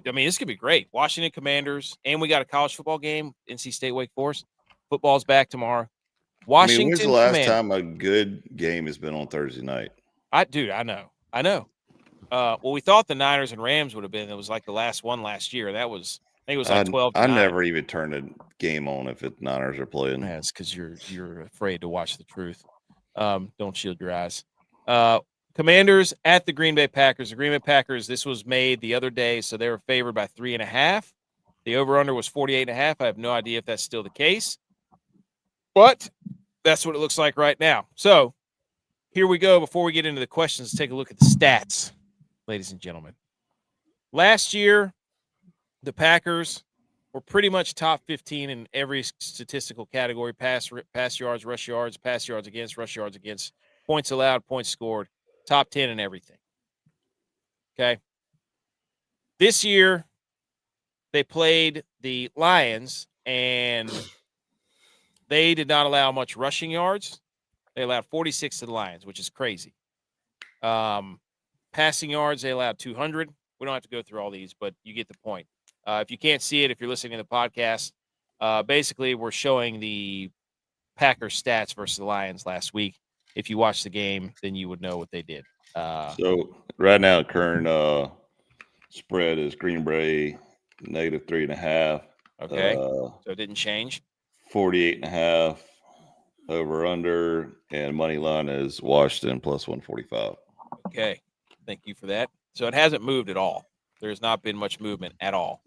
This could be great. Washington Commanders, and we got a college football game. NC State Wake Forest. Football's back tomorrow. Washington. When's the last time a good game has been on Thursday night? I know. Well, we thought the Niners and Rams would have been. It was like the last one last year. I think it was like 12. I never even turn a game on if the Niners are playing. Yeah, it's because you're afraid to watch the truth. Don't shield your eyes. Commanders at the Green Bay Packers. The Green Bay Packers. This was made the other day, so they were favored by 3.5. The over/under was 48.5. I have no idea if that's still the case, but that's what it looks like right now. So here we go. Before we get into the questions, let's take a look at the stats, ladies and gentlemen. Last year, the Packers were pretty much top 15 in every statistical category: pass yards, rush yards, pass yards against, rush yards against, points allowed, points scored, top 10 in everything. Okay. This year, they played the Lions, and they did not allow much rushing yards. They allowed 46 to the Lions, which is crazy. Passing yards, they allowed 200. We don't have to go through all these, but you get the point. If you can't see it, if you're listening to the podcast, basically we're showing the Packers stats versus the Lions last week. If you watch the game, then you would know what they did. So right now, current spread is Green Bay -3.5. Okay, so it didn't change. 48.5 over under, and money line is Washington +145. Okay. Thank you for that. So it hasn't moved at all. There's not been much movement at all.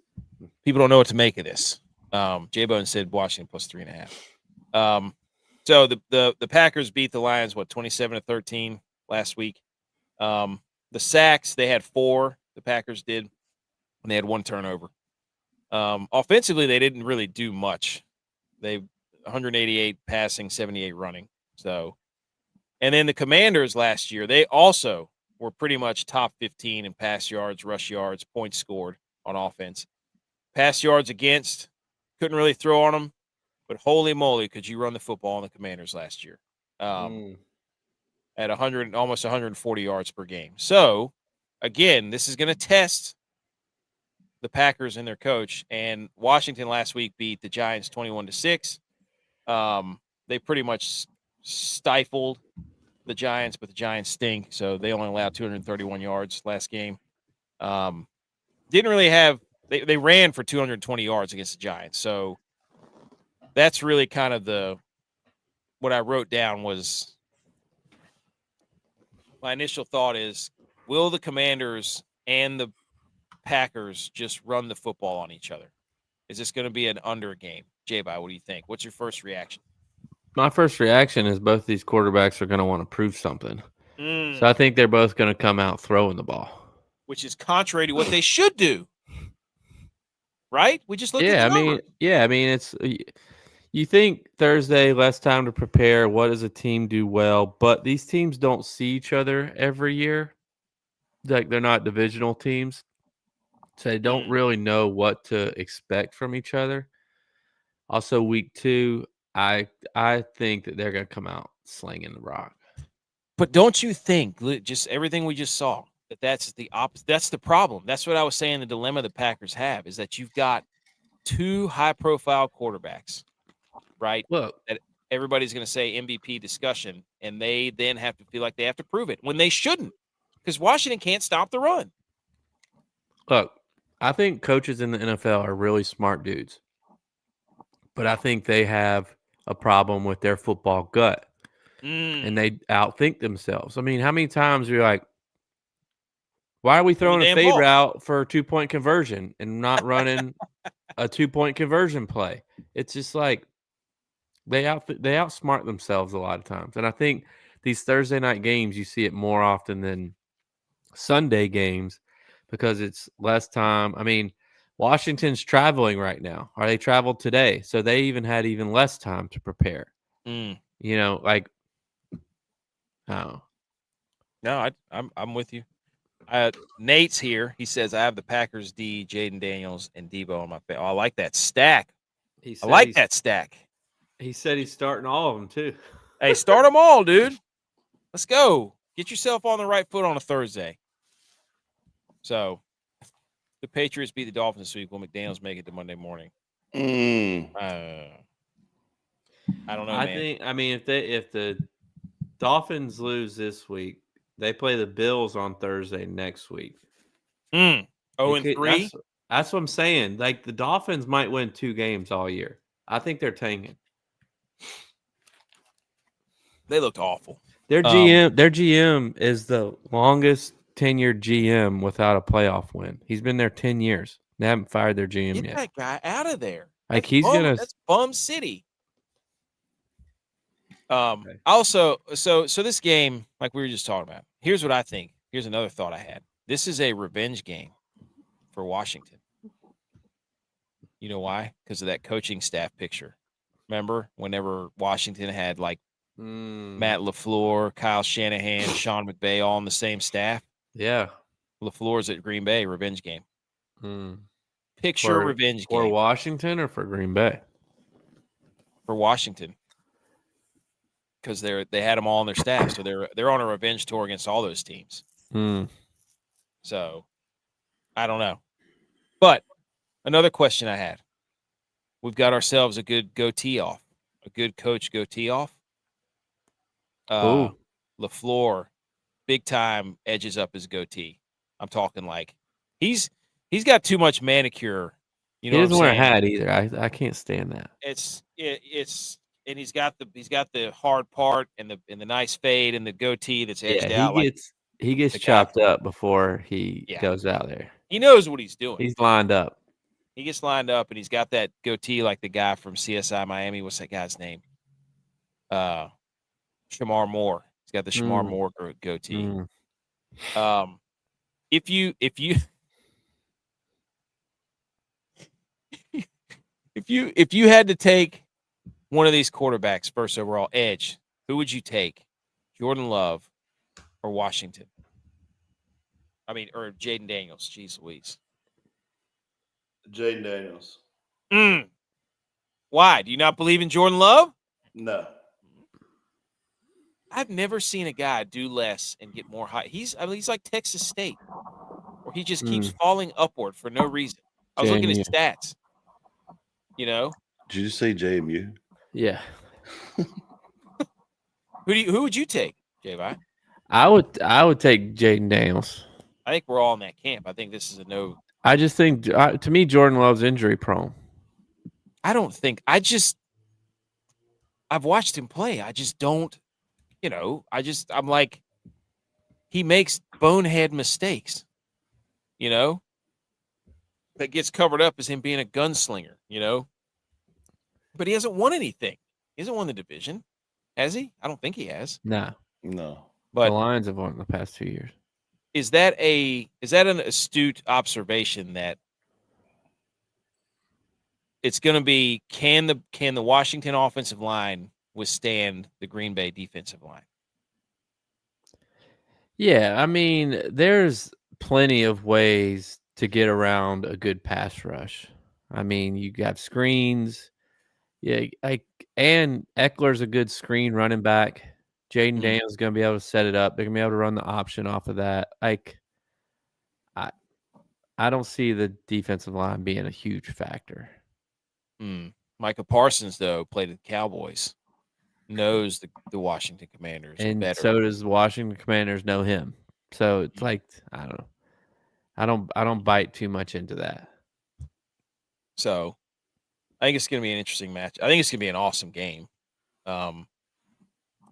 People don't know what to make of this. J-Bone said Washington plus 3.5. So the Packers beat the Lions, 27-13 last week. The sacks, they had 4, the Packers did, and they had 1 turnover. Offensively, they didn't really do much. They 188 passing, 78 running. So, and then the Commanders last year, they also were pretty much top 15 in pass yards, rush yards, points scored on offense. Pass yards against, couldn't really throw on them, but holy moly, could you run the football on the Commanders last year at 100, almost 140 yards per game. So, again, this is going to test the Packers and their coach. And Washington last week beat the Giants 21-6. They pretty much stifled the Giants, but the Giants stink, so they only allowed 231 yards last game. Didn't really have they ran for 220 yards against the Giants. So that's really kind of what I wrote down was my initial thought is, will the Commanders and the Packers just run the football on each other? Is this going to be an under game? J-Bye, what do you think? What's your first reaction? My first reaction is both these quarterbacks are going to want to prove something. So I think they're both going to come out throwing the ball. Which is contrary to what they should do. Right? We just looked at the number. I mean, it's you think Thursday, less time to prepare. What does a team do well? But these teams don't see each other every year. Like, they're not divisional teams. So they don't really know what to expect from each other. Also, week 2, I think that they're going to come out slinging the rock. But don't you think, just everything we just saw, that's the opposite? That's the problem. That's what I was saying. The dilemma the Packers have is that you've got 2 high-profile quarterbacks, right? Look, that everybody's going to say MVP discussion, and they then have to feel like they have to prove it when they shouldn't, because Washington can't stop the run. Look, I think coaches in the NFL are really smart dudes, but I think they have a problem with their football gut, and they outthink themselves. I mean, how many times are you like, why are we throwing a fade route for a 2-point conversion and not running a 2-point conversion play? It's just like they outsmart themselves a lot of times. And I think these Thursday night games, you see it more often than Sunday games because it's less time. I mean, Washington's traveling right now, or they traveled today, so they even had even less time to prepare. You know, like, oh, no, I'm with you. Nate's here. He says I have the Packers D, Jaden Daniels, and Debo on my face. Oh, I like that stack. I like that stack. He said he's starting all of them too. Hey, start them all, dude. Let's go. Get yourself on the right foot on a Thursday. So, the Patriots beat the Dolphins this week. Will McDaniels make it to Monday morning? I don't know, man. I mean, if the Dolphins lose this week, they play the Bills on Thursday next week. 0-3? That's what I'm saying. Like, the Dolphins might win 2 games all year. I think they're tanking. They looked awful. Their GM is the longest tenured GM without a playoff win. He's been there 10 years. They haven't fired their GM Get yet. that guy out of there. Like, That's bum city. Also, so this game, like we were just talking about, here's what I think. Here's another thought I had. This is a revenge game for Washington. You know why? Because of that coaching staff picture. Remember whenever Washington had like Matt LaFleur, Kyle Shanahan, Sean McVay all on the same staff? Yeah. LaFleur's at Green Bay, revenge game. Picture revenge game. For Washington or for Green Bay? For Washington. Because they had them all on their staff, so they're on a revenge tour against all those teams. So, I don't know. But another question I had: we've got ourselves a good goatee off, a good coach goatee off. LaFleur, big time edges up his goatee. I'm talking like he's got too much manicure. You know, he doesn't wear a hat either. I can't stand that. And he's got the hard part and the nice fade and the goatee that's edged out. He gets The guy chopped from- up before he Yeah. goes out there. He knows what he's doing. He's lined up. He gets lined up, and he's got that goatee like the guy from CSI Miami. What's that guy's name? Shamar Moore. He's got the Shamar Moore goatee. If you if you had to take one of these quarterbacks first overall edge, who would you take? Jordan Love or Washington? I mean, or Jaden Daniels. Jeez Louise. Jaden Daniels. Why? Do you not believe in Jordan Love? No. I've never seen a guy do less and get more high. He's like Texas State, where he just keeps falling upward for no reason. I was looking at his stats. You know? Did you just say JMU? Yeah. Who would you take, J-Vi? I would take Jaden Daniels. I think we're all in that camp. I think this is a no. I just think to me Jordan Love's injury prone. I've watched him play. I just don't, I'm like, he makes bonehead mistakes, that gets covered up as him being a gunslinger, but he hasn't won anything. He hasn't won the division, has he? I don't think he has. No. But the Lions have won in the past 2 years. Is that an astute observation that it's going to be, can the Washington offensive line withstand the Green Bay defensive line? Yeah, I mean, there's plenty of ways to get around a good pass rush. I mean, you got screens. Yeah, and Eckler's a good screen running back. Jaden Daniels is going to be able to set it up. They're going to be able to run the option off of that. I don't see the defensive line being a huge factor. Micah Parsons, though, played at the Cowboys, knows the Washington Commanders, and better. So does the Washington Commanders know him. So it's like, I don't know. I don't bite too much into that. So I think it's going to be an interesting match. I think it's going to be an awesome game.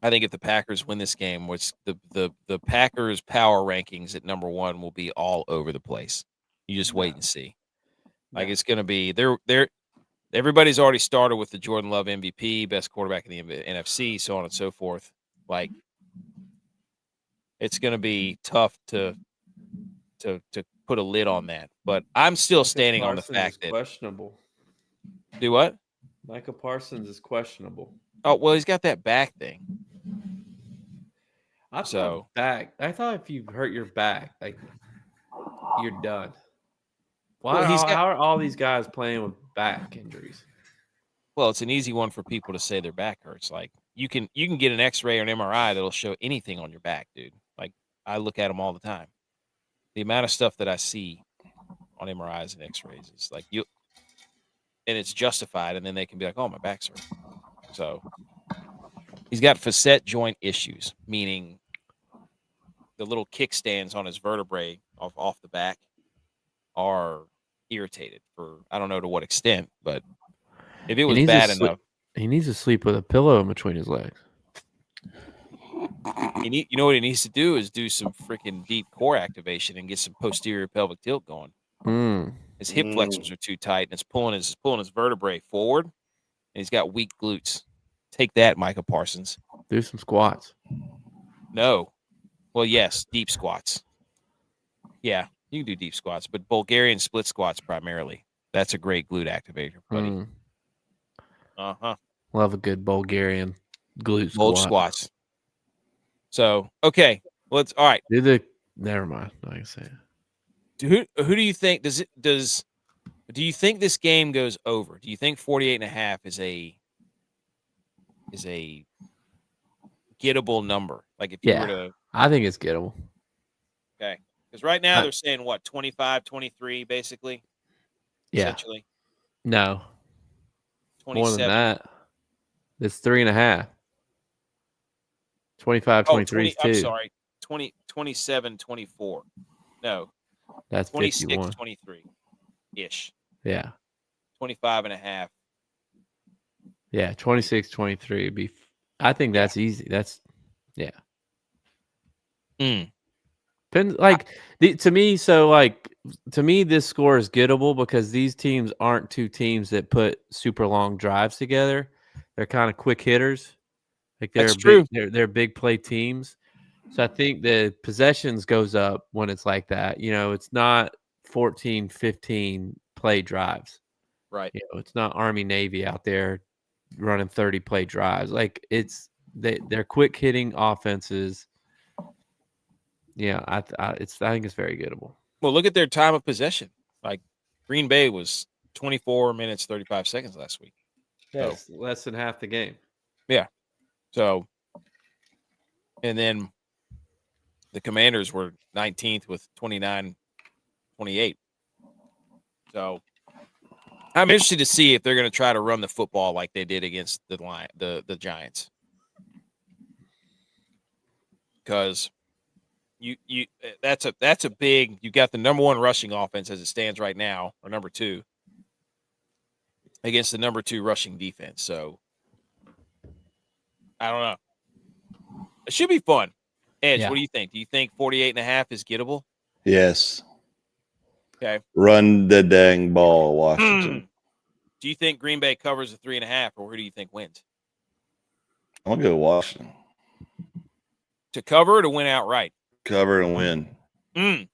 I think if the Packers win this game, which the Packers power rankings at number 1 will be all over the place. You just wait and see. Like, it's going to be everybody's already started with the Jordan Love MVP, best quarterback in the NFC, so on and so forth. Like, it's going to be tough to put a lid on that. But I'm still standing on the fact that questionable. Do what? Micah Parsons is questionable. Oh, well, he's got that back thing. I thought if you hurt your back, like, you're done. Why? Well, how are all these guys playing with back injuries? Well, it's an easy one for people to say their back hurts. Like, you can get an X-ray or an MRI that'll show anything on your back, dude. Like, I look at them all the time. The amount of stuff that I see on MRIs and X-rays is like and it's justified, and then they can be like, "Oh, my back's hurt." So he's got facet joint issues, meaning the little kickstands on his vertebrae off the back are irritated for, I don't know to what extent, but if it was bad enough, he needs to sleep with a pillow in between his legs. You know what he needs to do is do some freaking deep core activation and get some posterior pelvic tilt going. His hip flexors are too tight, and it's pulling his vertebrae forward, and he's got weak glutes. Take that, Micah Parsons. Do some squats. No. Well, yes, deep squats. Yeah, you can do deep squats, but Bulgarian split squats primarily. That's a great glute activator, buddy. Love a good Bulgarian glute squats. So, okay. Well, all right. Never mind. Like I said. Who do you think do you think this game goes over? Do you think 48.5 is a gettable number? Like, if you were to, I think it's gettable. Okay. Because right now they're saying what, 25, 23, basically? Yeah. Essentially. No. 27. More than that. It's 3.5. 25, 23 is 2. I'm sorry. 27, 24. No. That's 26, 51. 23-ish. Yeah. 25.5. Yeah, 26, 23 would be. I think that's easy. That's, yeah. To me, this score is gettable because these teams aren't two teams that put super long drives together. They're kind of quick hitters. Like That's true. They're big play teams. So I think the possessions goes up when it's like that. It's not 14, 15 play drives. Right. It's not Army Navy out there running 30 play drives. Like they're quick hitting offenses. Yeah, I think it's very gettable. Well, look at their time of possession. Like Green Bay was 24 minutes 35 seconds last week. Yes, less than half the game. Yeah. So, and then the Commanders were 19th with 29-28. So, I'm interested to see if they're going to try to run the football like they did against the Giants. Because that's a big. You got the number one rushing offense as it stands right now, or number two, against the number two rushing defense. So I don't know. It should be fun. Edge, Yeah. what do you think? Do you think 48.5 is gettable? Yes. Okay. Run the dang ball, Washington. Do you think Green Bay covers the 3.5, or who do you think wins? I'm gonna go Washington. To cover or to win outright? Cover and win. I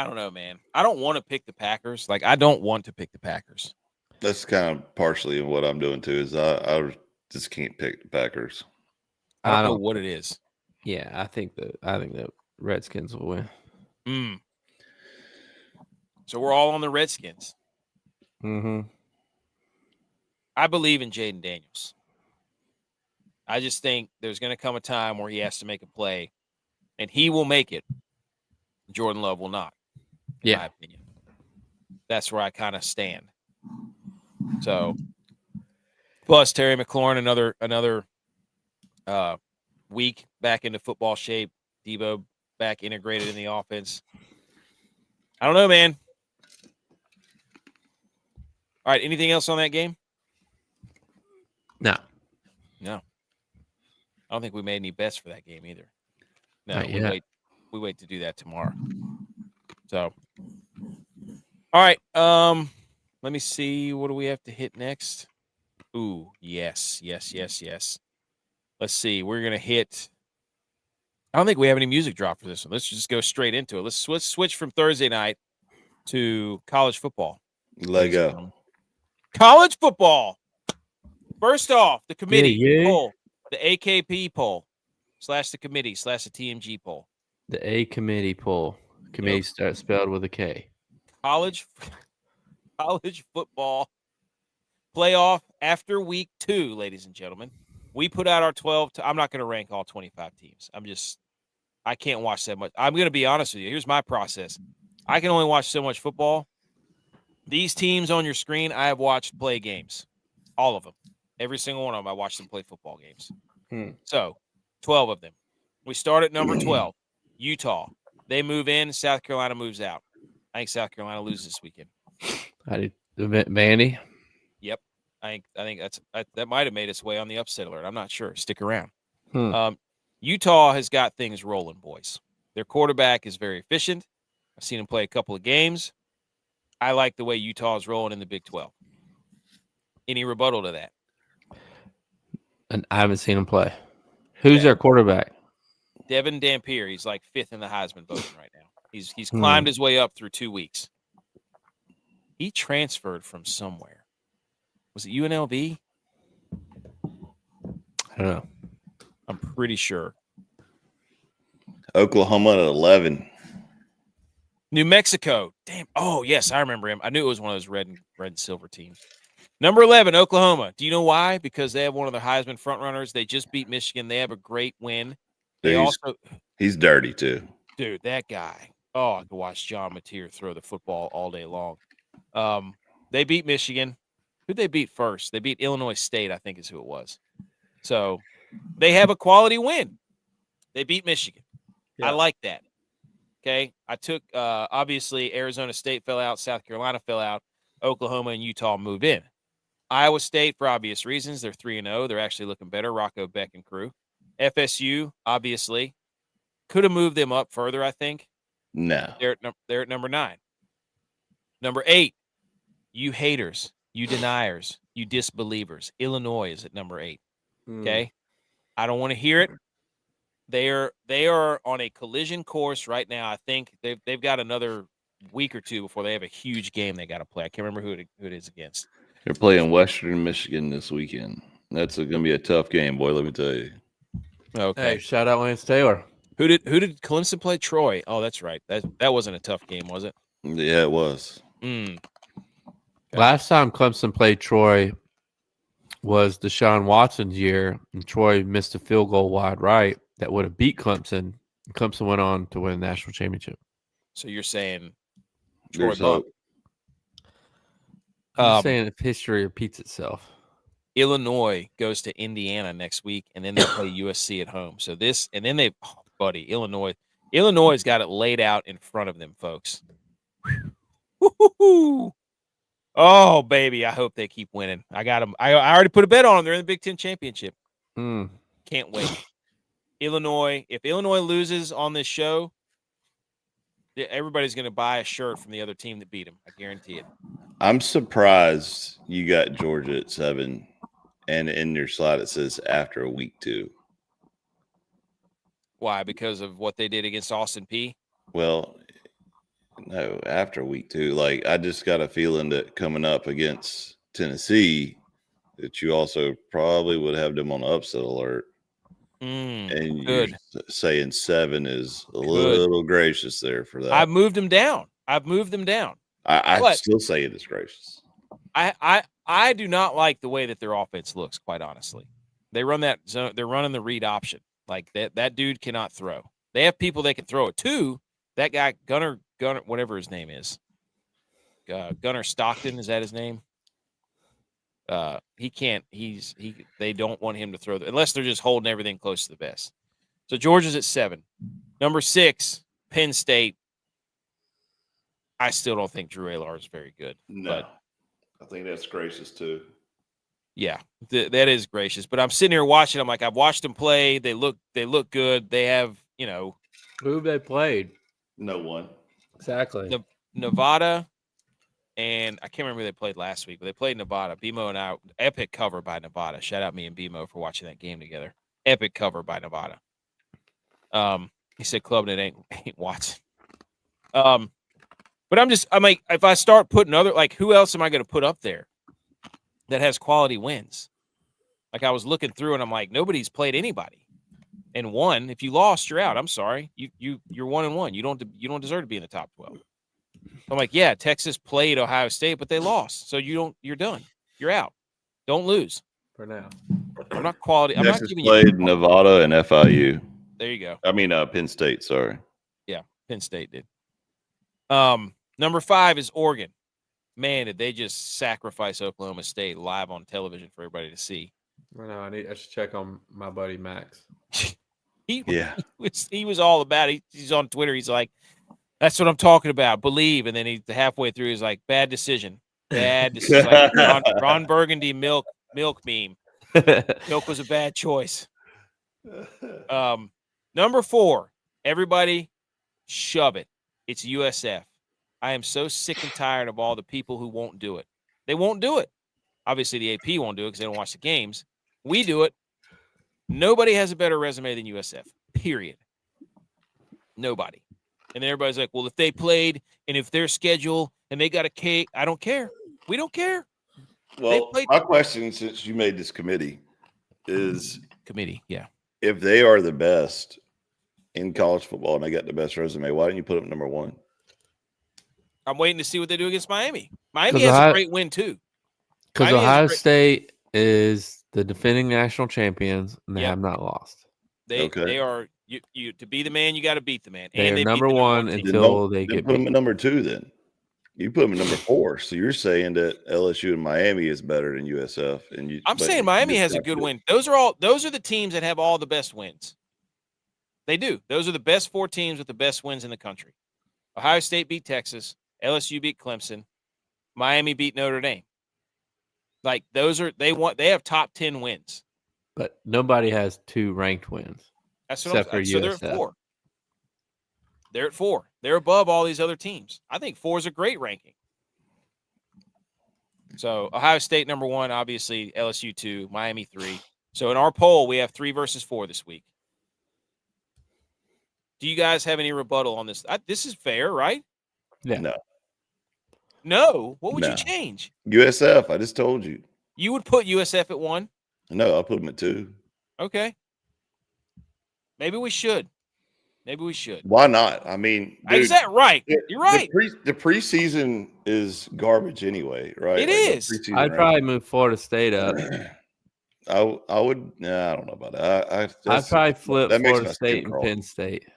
don't know, man. I don't want to pick the Packers. Like, I don't want to pick the Packers. That's kind of partially what I'm doing too. Is I just can't pick the Packers. I don't know what it is. Yeah, I think the Redskins will win. So we're all on the Redskins. Mm-hmm. I believe in Jaden Daniels. I just think there's going to come a time where he has to make a play, and he will make it. Jordan Love will not, in my opinion. That's where I kind of stand. So, plus Terry McLaurin, another week back into football shape. Devo back integrated in the offense. I don't know, man. All right, anything else on that game? No. I don't think we made any bets for that game either. No, Not yet. we wait to do that tomorrow. So, all right. Let me see. What do we have to hit next? Ooh, yes. Let's see. We're gonna hit. I don't think we have any music drop for this one. Let's just go straight into it. Let's switch from Thursday night to college football. Lego. College football. First off, the committee poll, the AKP poll, / the committee / the TMG poll. The A committee poll. Committee starts spelled with a K. College football playoff after week 2, ladies and gentlemen. We put out our 12. I'm not going to rank all 25 teams. I can't watch that much. I'm going to be honest with you. Here's my process. I can only watch so much football. These teams on your screen, I have watched play games. All of them. Every single one of them, I watched them play football games. So, 12 of them. We start at number 12, Utah. They move in. South Carolina moves out. I think South Carolina loses this weekend. Vandy? Yep. I think that might have made its way on the upset alert. I'm not sure. Stick around. Utah has got things rolling, boys. Their quarterback is very efficient. I've seen him play a couple of games. I like the way Utah is rolling in the Big 12. Any rebuttal to that? And I haven't seen him play. Who's their quarterback? Devin Dampier. He's like 5th in the Heisman voting right now. He's climbed his way up through 2 weeks. He transferred from somewhere. Was it UNLV? I don't know. I'm pretty sure. Oklahoma at 11. New Mexico. Damn. Oh, yes, I remember him. I knew it was one of those red and silver teams. Number 11, Oklahoma. Do you know why? Because they have one of their Heisman frontrunners. They just beat Michigan. They have a great win. He's dirty too. Dude, that guy. Oh, I could watch John Mateer throw the football all day long. They beat Michigan. Who'd they beat first? They beat Illinois State, I think is who it was. So they have a quality win. They beat Michigan. Yeah. I like that. Okay. I took, obviously, Arizona State fell out. South Carolina fell out. Oklahoma and Utah move in. Iowa State, for obvious reasons, they're 3-0. They're actually looking better. Rocco Beck and crew. FSU, obviously, could have moved them up further, I think. No. They're at number 9. Number 8, you haters, you deniers, you disbelievers. Illinois is at number 8. Okay? I don't want to hear it. They are on a collision course right now. I think they've got another week or two before they have a huge game they got to play. I can't remember who it is against. They're playing Western Michigan this weekend. That's going to be a tough game, boy, let me tell you. Okay. Hey, shout out Lance Taylor. Who did Clemson play? Troy. Oh, that's right. That wasn't a tough game, was it? Yeah, it was. Last time Clemson played Troy was Deshaun Watson's year, and Troy missed a field goal wide right that would have beat Clemson. Clemson went on to win a national championship. So you're saying Troy There's bump. hope. I'm just saying if history repeats itself. Illinois goes to Indiana next week, and then they play USC at home. So Illinois got it laid out in front of them, folks. Woo-hoo-hoo. Oh, baby, I hope they keep winning. I got them. I already put a bet on them. They're in the Big Ten championship. Can't wait. Illinois, if Illinois loses on this show, everybody's going to buy a shirt from the other team that beat them. I guarantee it. I'm surprised you got Georgia at 7, and in your slide it says after week 2. Why? Because of what they did against Austin Peay? Well, no, after week 2. Like, I just got a feeling that coming up against Tennessee, that you also probably would have them on upset alert. And you're saying 7 is a little gracious there for that. I've moved them down. I still say it is gracious. I do not like the way that their offense looks, quite honestly. They run that zone. They're running the read option. Like that dude cannot throw. They have people they can throw it to. That guy, Gunner, whatever his name is. Gunner Stockton, is that his name? He can't. They don't want him to throw unless they're just holding everything close to the vest. So Georgia's at 7. Number 6, Penn State. I still don't think Drew Alar is very good. No, but I think that's gracious too. Yeah, that is gracious. But I'm sitting here watching. I'm like, I've watched them play. They look good. They have, who have they played? No one. Exactly. Nevada, and I can't remember who they played last week, but they played Nevada. BMO and I, epic cover by Nevada. Shout out me and BMO for watching that game together. Epic cover by Nevada. He said Clubnet ain't Watson. But I'm like, if I start putting who else am I going to put up there that has quality wins? Like, I was looking through and I'm like, nobody's played anybody and won. If you lost, you're out. I'm sorry. You're 1-1. You don't deserve to be in the top 12. I'm like, yeah, Texas played Ohio State, but they lost. So you're done. You're out. Don't lose. For now. I'm not quality. I'm Texas not giving played you Nevada and FIU. There you go. I mean, Penn State, sorry. Yeah, Penn State did. Number 5 is Oregon. Man, did they just sacrifice Oklahoma State live on television for everybody to see? I know. I should check on my buddy Max. He was all about it. He's on Twitter. He's like, that's what I'm talking about. Believe. And then he's halfway through. He's like, bad decision. Bad decision. Like Ron Burgundy milk meme. Milk was a bad choice. Number 4, everybody shove it. It's USF. I am so sick and tired of all the people who won't do it. They won't do it. Obviously, the AP won't do it because they don't watch the games. We do it. Nobody has a better resume than USF, period. Nobody. And then everybody's like, well, if they played and if their schedule and they got a cake, I don't care. We don't care. Well, my question, since you made this committee, is yeah. If they are the best in college football and they got the best resume, why didn't you put them number 1? I'm waiting to see what they do against Miami. Miami has a great win, too. Because Ohio State is the defending national champions, and they have not lost. They are you to be the man, you got to beat the man. They and are number 1 until they get put them at number 2 then. You put them at number 4. So you're saying that LSU and Miami is better than USF. I'm saying Miami has a good win. Those are the teams that have all the best wins. They do. Those are the best 4 teams with the best wins in the country. Ohio State beat Texas. LSU beat Clemson. Miami beat Notre Dame. Like, they have top 10 wins. But nobody has 2 ranked wins. That's what Except for so they're at USF. 4. They're at 4. They're above all these other teams. I think 4 is a great ranking. So Ohio State number 1, obviously LSU 2, Miami 3. So in our poll, we have 3 versus 4 this week. Do you guys have any rebuttal on this? This is fair, right? Yeah. No. What would No. you change? USF. I just told you. You would put USF at 1? No, I'll put them at 2. Okay. Maybe we should. Why not? I mean, dude, Is that right? You're right. The preseason is garbage anyway, right? It is. I'd probably move Florida State up. I would. Nah, I don't know about that. I'd probably flip that makes Florida my State skin and crawl. Penn State.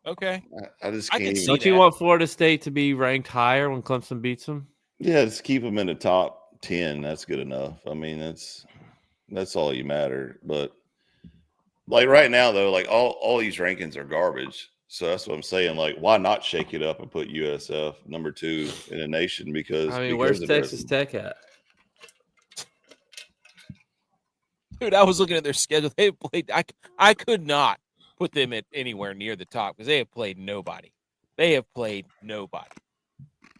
Okay. I just I can't. can Even, see Don't you that. want Florida State to be ranked higher when Clemson beats them? Yeah, just keep them in the top 10. That's good enough. I mean, that's all you matter. But like right now, though, like all these rankings are garbage. So that's what I'm saying. Like, why not shake it up and put USF number 2 in the nation? Because where's of Texas Tech at? Dude, I was looking at their schedule. They played. I could not put them at anywhere near the top because they have played nobody. And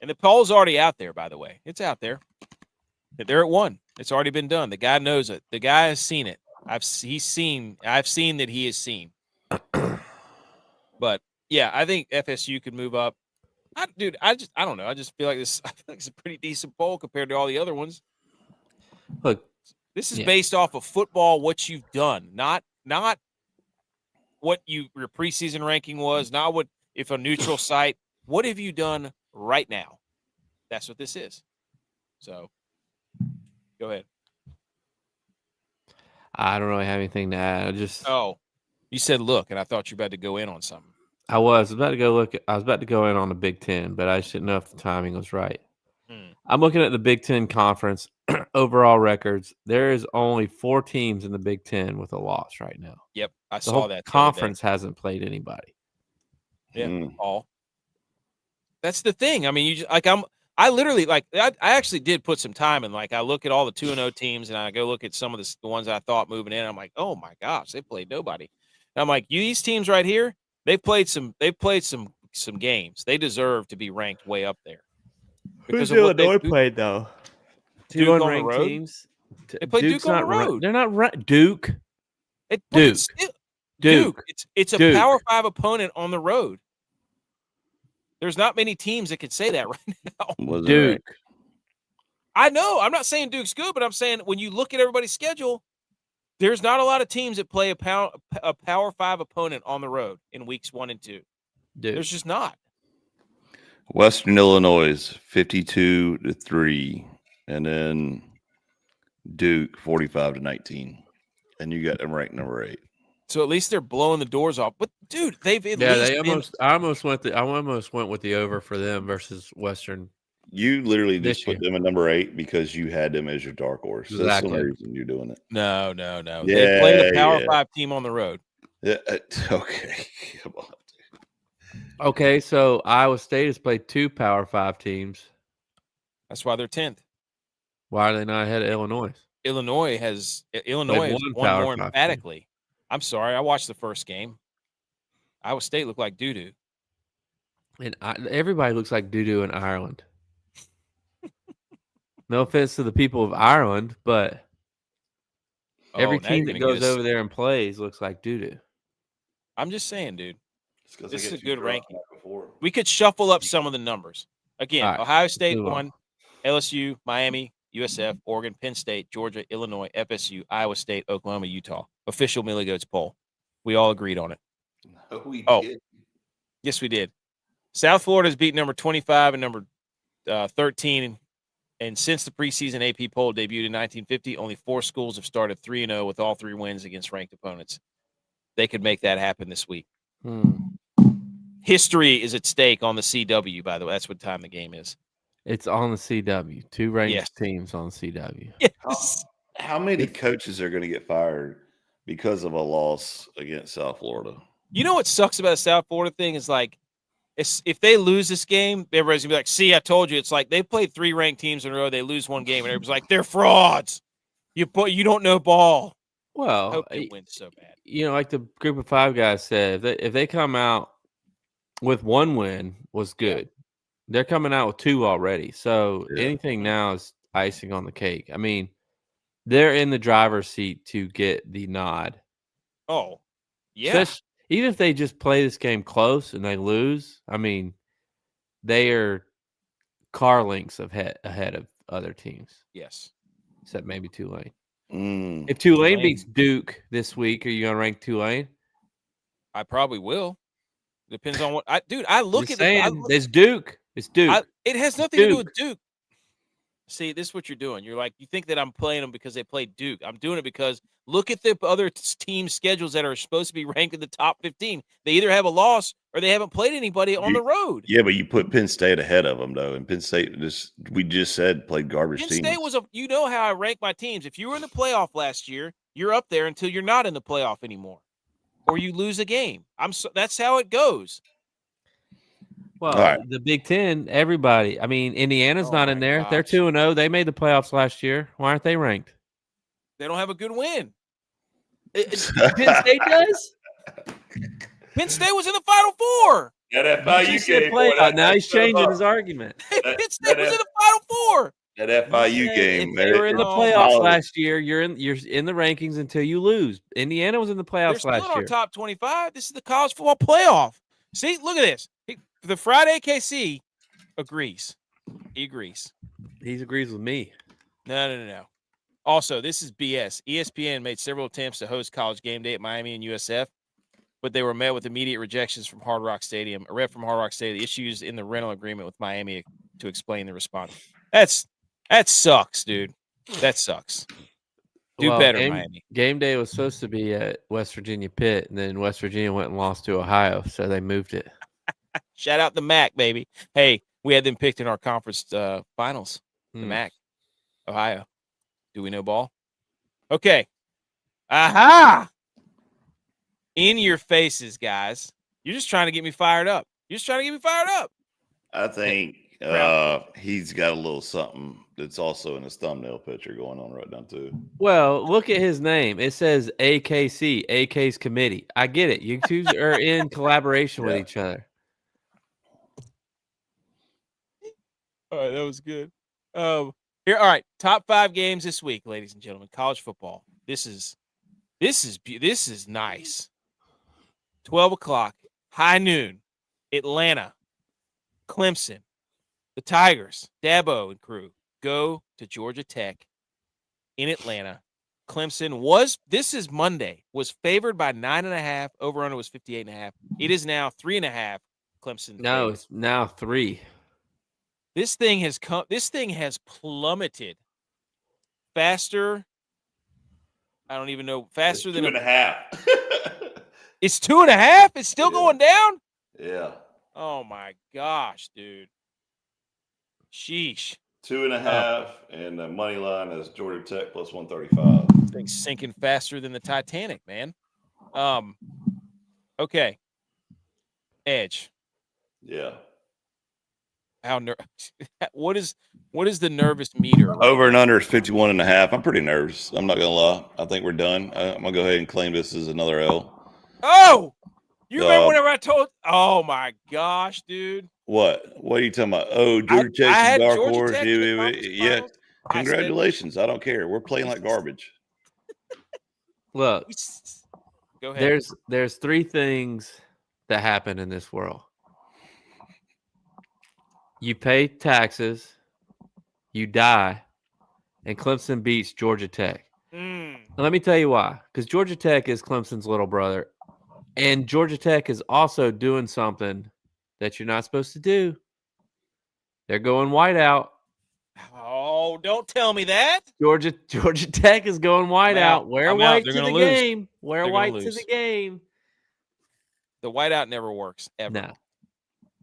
the poll's already out there, by the way. It's out there. They're at 1. It's already been done. The guy knows it. The guy has seen it. I've seen that he has seen. But yeah, I think FSU could move up. I don't know. I just feel like this. I feel like it's a pretty decent poll compared to all the other ones. Look, this is based off of football, what you've done, not what your preseason ranking was, not what if a neutral site. What have you done right now? That's what this is. So, go ahead. I don't really have anything to add. You said look, and I thought you were about to go in on something. I was about to go look. I was about to go in on the Big Ten, but I just didn't know if the timing was right. I'm looking at the Big Ten conference overall records. There is only 4 teams in the Big Ten with a loss right now. Yep, I The saw whole that. conference hasn't played anybody. Yeah, all. That's the thing. I mean, you just, I literally I actually did put some time in. Like I look at all the 2-0 teams, and I go look at some of the ones I thought moving in. I'm like, oh my gosh, they played nobody. And I'm like, these teams right here, they've played some games. They deserve to be ranked way up there. Who's Illinois played though? Duke on the road. Teams. They played Duke on the road. They're not right. Duke. Duke. It's a Duke. Power 5 opponent on the road. There's not many teams that can say that right now. Duke. I know. I'm not saying Duke's good, but I'm saying when you look at everybody's schedule, there's not a lot of teams that play a Power 5 opponent on the road in weeks 1 and 2. Duke. There's just not. Western Illinois 52-3, and then Duke 45-19, and you got them ranked number 8. So at least they're blowing the doors off. But dude, they've at least I almost went with the over for them versus Western. You literally just put them at number 8 because you had them as your dark horse. Exactly. That's the only reason you're doing it. No. Yeah, They played a Power 5 team on the road. Yeah, okay. Come on. Okay, so Iowa State has played 2 Power 5 teams. That's why they're 10th. Why are they not ahead of Illinois? Illinois has won more emphatically. Team. I'm sorry, I watched the first game. Iowa State looked like doo-doo. And everybody looks like doo-doo in Ireland. No offense to the people of Ireland, but every team that goes over there and plays looks like doo-doo. I'm just saying, dude. This is a good ranking. We could shuffle up some of the numbers. Again, right, Ohio State 1, LSU, Miami, USF, Oregon, Penn State, Georgia, Illinois, FSU, Iowa State, Oklahoma, Utah. Official Millie Goats poll. We all agreed on it. No, we did. Yes, we did. South Florida's beat number 25 and number 13. And since the preseason AP poll debuted in 1950, only 4 schools have started 3-0 with all 3 wins against ranked opponents. They could make that happen this week. History is at stake on the CW, by the way. That's what time the game is. It's on the CW. 2 ranked teams on CW. Yes. How many coaches are going to get fired because of a loss against South Florida? You know what sucks about the South Florida thing is like, if they lose this game, everybody's going to be like, see, I told you. It's like they played 3 ranked teams in a row. They lose one game, and everybody's like, they're frauds. You don't know ball. Well, Hope they win so bad. Like the group of 5 guys said, if they come out with 1 win was good. They're coming out with 2 already. So anything now is icing on the cake. I mean, they're in the driver's seat to get the nod. Oh, yeah. Even if they just play this game close and they lose, I mean, they are car lengths ahead of other teams. Yes. Except maybe Tulane. Mm. If Tulane beats Duke this week, are you going to rank Tulane? I probably will. Depends on what I look at it's Duke. It's Duke. It has nothing to do with Duke. See, this is what you're doing. You're like, you think that I'm playing them because they played Duke. I'm doing it because look at the other team schedules that are supposed to be ranked in the top 15. They either have a loss or they haven't played anybody on the road. Yeah, but you put Penn State ahead of them, though. And Penn State, we just said, played garbage teams. Penn State was you know how I rank my teams. If you were in the playoff last year, you're up there until you're not in the playoff anymore. Or you lose a game. That's how it goes. Well, the Big Ten, everybody. I mean, Indiana's not in there. Gosh. They're 2-0. They made the playoffs last year. Why aren't they ranked? They don't have a good win. Penn State does? Penn State was in the Final Four. That FIU game. Now he's changing his argument. Penn State was in the Final Four. That FIU game. If they were in the playoffs last year, you're in the rankings until you lose. Indiana was in the playoffs last year. They're still in our top 25. This is the college football playoff. See, look at this. The Friday KC agrees. He agrees. He agrees with me. No. Also, this is BS. ESPN made several attempts to host College Game Day at Miami and USF, but they were met with immediate rejections from Hard Rock Stadium. A rep from Hard Rock Stadium issues in the rental agreement with Miami to explain the response. That sucks, dude. That sucks. Do better, Miami. Game Day was supposed to be at West Virginia Pitt, and then West Virginia went and lost to Ohio, so they moved it. Shout out the MAC, baby. Hey, we had them picked in our conference finals. The MAC, Ohio. Do we know ball? Okay. Aha! In your faces, guys. You're just trying to get me fired up. I think he's got a little something that's also in his thumbnail picture going on right now, too. Well, look at his name. It says AKC, AK's committee. I get it. You two are in collaboration with each other. All right, that was good. Here, all right, top 5 games this week, ladies and gentlemen. College football. This is nice. 12 o'clock, high noon, Atlanta, Clemson, the Tigers, Dabo and crew go to Georgia Tech in Atlanta. Clemson this is Monday, was favored by 9.5. Over under was 58.5. It is now 3.5. Clemson. No, it's now 3. This thing has plummeted faster. I don't even know faster than 2.5. It's 2.5. It's still going down. Yeah. Oh my gosh, dude. Sheesh. 2.5, and the money line is Georgia Tech plus 135. This thing's sinking faster than the Titanic, man. Okay. Edge. Yeah. What is the nervous meter? Over and under is 51.5. I'm pretty nervous. I'm not gonna lie. I think we're done. I'm gonna go ahead and claim this as another L. Oh, you remember whenever I told? Oh my gosh, dude! What are you talking about? Oh, Georgia Tech's dark horse. Yeah, finals. congratulations. I don't care. We're playing like garbage. Look, go ahead. There's 3 things that happen in this world. You pay taxes, you die, and Clemson beats Georgia Tech. And let me tell you why. Because Georgia Tech is Clemson's little brother. And Georgia Tech is also doing something that you're not supposed to do. They're going white out. Oh, don't tell me that. Georgia Tech is going white out. Wear white to the game. Wear white to the game. The whiteout never works, ever. No.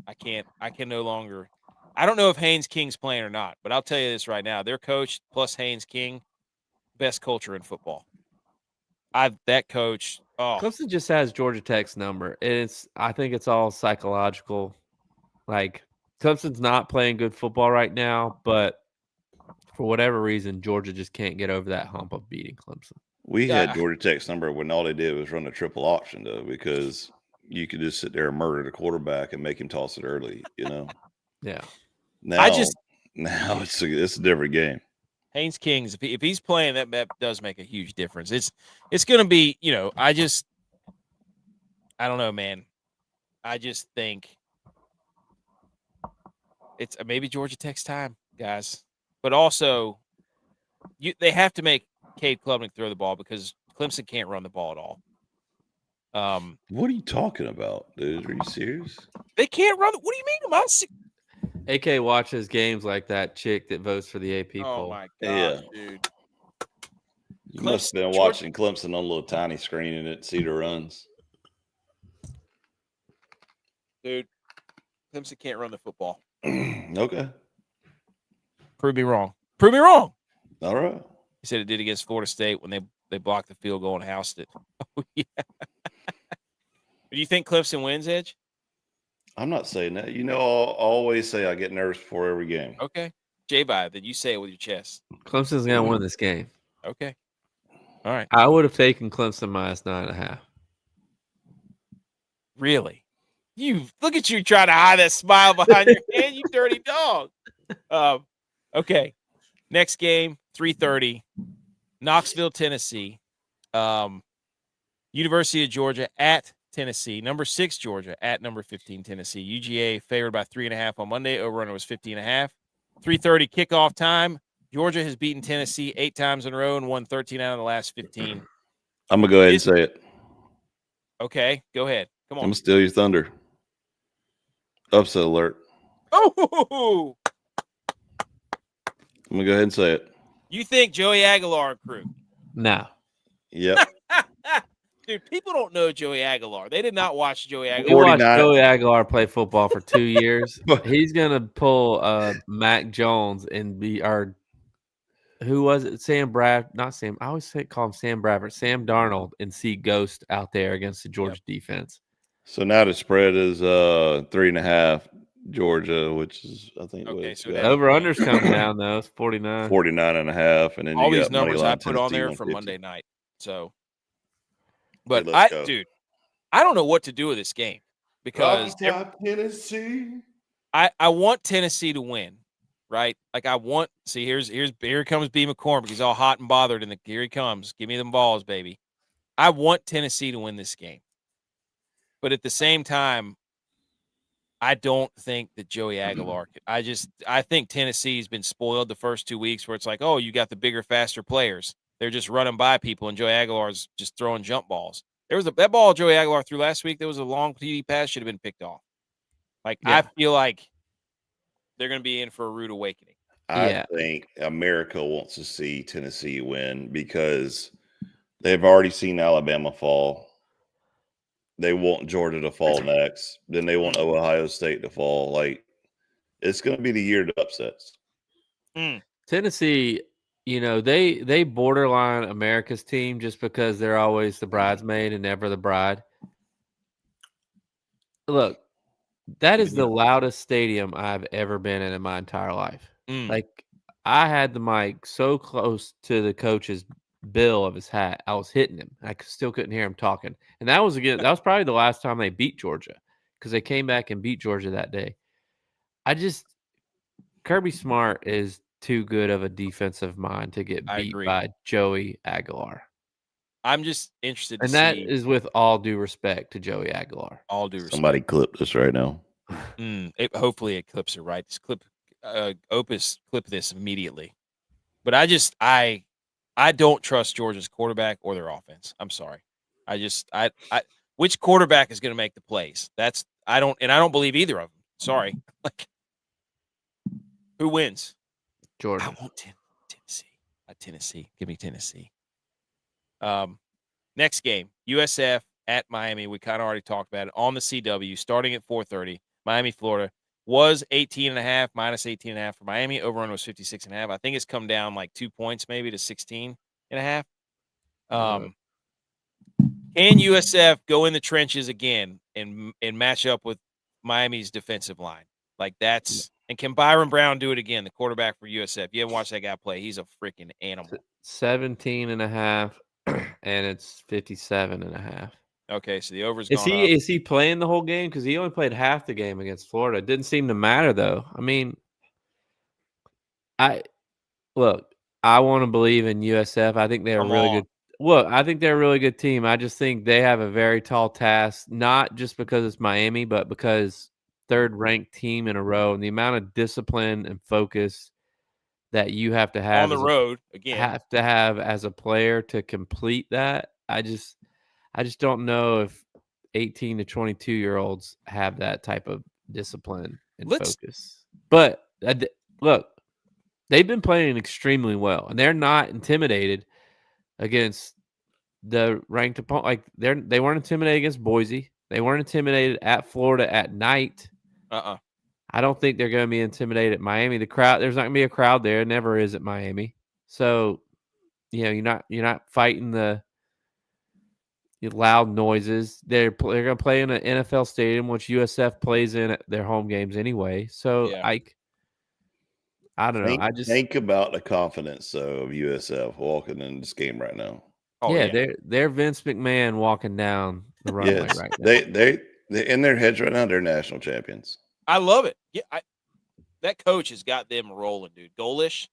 I can no longer. I don't know if Haynes King's playing or not, but I'll tell you this right now. Their coach plus Haynes King, best culture in football. That coach. Oh. Clemson just has Georgia Tech's number. I think it's all psychological. Like, Clemson's not playing good football right now, but for whatever reason, Georgia just can't get over that hump of beating Clemson. We had Georgia Tech's number when all they did was run a triple option, though, because you could just sit there and murder the quarterback and make him toss it early, Yeah. Now it's a different game. Haynes Kings, if he's playing, that does make a huge difference. It's going to be, I don't know, man. I just think it's maybe Georgia Tech's time, guys. But also, they have to make Cade Klubnik throw the ball because Clemson can't run the ball at all. What are you talking about, dude? Are you serious? They can't run. What do you mean? AK watches games like that chick that votes for the AP poll. Oh my gosh, dude! You must have been watching Clemson on a little tiny screen and it see the runs. Dude, Clemson can't run the football. Okay. Prove me wrong. Prove me wrong. All right. He said it did against Florida State when they blocked the field goal and housed it. Oh yeah. Do you think Clemson wins, Edge? I'm not saying that. I'll always say I get nervous before every game. Okay. J-Bye, then you say it with your chest. Clemson's going to win this game. Okay. All right. I would have taken Clemson minus 9.5. Really? You look at you trying to hide that smile behind your hand, you dirty dog. Okay. Next game, 3:30, Knoxville, Tennessee. University of Georgia at Tennessee. Number 6, Georgia at number 15, Tennessee. UGA favored by 3.5 on Monday. Over-runner was 50.5. 3:30 kickoff time. Georgia has beaten Tennessee 8 times in a row and won 13 out of the last 15. I'm going to go ahead and say it. Okay, go ahead. Come on. I'm going to steal your thunder. Upset alert. Oh! I'm going to go ahead and say it. You think Joey Aguilar and crew? No. Yep. Dude, people don't know Joey Aguilar. They did not watch Joey We Aguilar. watched Joey Aguilar play football for 2 years. He's going to pull Mac Jones and be our – who was it? Sam Brad – not Sam. I always call him Sam Bradford. Sam Darnold and see Ghost out there against the Georgia defense. So now the spread is 3.5 Georgia, which is – I think Okay, so over-under's coming down, though. It's 49. 49.5. And then all you these got numbers I put on there from Monday night. So – but dude, I don't know what to do with this game because Tennessee. I want Tennessee to win, right? Like I want. See, here comes B McCormick. He's all hot and bothered, and here he comes. Give me them balls, baby. I want Tennessee to win this game, but at the same time, I don't think that Joey Aguilar. I think Tennessee's been spoiled the first 2 weeks, where it's like, oh, you got the bigger, faster players. They're just running by people, and Joey Aguilar's just throwing jump balls. There was that ball Joey Aguilar threw last week. There was a long TD pass, should have been picked off. I feel like they're going to be in for a rude awakening. I think America wants to see Tennessee win because they've already seen Alabama fall. They want Georgia to fall next. Then they want Ohio State to fall. Like, it's going to be the year of upsets. Tennessee, they borderline America's team just because they're always the bridesmaid and never the bride. Look, that is the loudest stadium I've ever been in my entire life. Like, I had the mic so close to the coach's bill of his hat, I was hitting him. I still couldn't hear him talking. And that was probably the last time they beat Georgia because they came back and beat Georgia that day. Kirby Smart is too good of a defensive mind to get beat by Joey Aguilar. I'm just interested to see. And that is with all due respect to Joey Aguilar. All due respect. Somebody clip this right now. Hopefully it clips it right. This Opus clip this immediately. But I don't trust Georgia's quarterback or their offense. I'm sorry. Which quarterback is going to make the plays? I don't believe either of them. Sorry. Who wins? Georgia. I want Tennessee. Tennessee. Give me Tennessee. Next game, USF at Miami. We kind of already talked about it on the CW, starting at 4:30. Miami, Florida was 18.5, minus 18.5 for Miami. Over-run was 56.5. I think it's come down like 2 points, maybe to 16.5. Can USF go in the trenches again and match up with Miami's defensive line? And can Byron Brown do it again, the quarterback for USF? You haven't watched that guy play. He's a freaking animal. 17.5 and it's 57.5. Okay, so the over's Is gone up. he playing the whole game? Because he only played half the game against Florida. It didn't seem to matter though. I mean, I want to believe in USF. I think they're a Come really on. good. Look, I think they're a really good team. I just think they have a very tall task, not just because it's Miami, but because third-ranked team in a row, and the amount of discipline and focus that you have to have On the road again. as a player to complete that. I just don't know if 18 to 22-year-olds have that type of discipline and focus. But look, they've been playing extremely well, and they're not intimidated against the ranked opponent. Like they weren't intimidated against Boise. They weren't intimidated at Florida at night. I don't think they're going to be intimidated at Miami. The crowd, there's not going to be a crowd there. It never is at Miami. So, you're not fighting the loud noises. They're going to play in an NFL stadium, which USF plays in at their home games anyway. So Yeah. I don't know. I just think about the confidence though of USF walking in this game right now. Oh, yeah. They're Vince McMahon walking down the runway right now. They in their heads right now. They're national champions. I love it. Yeah, that coach has got them rolling, dude. Goalish,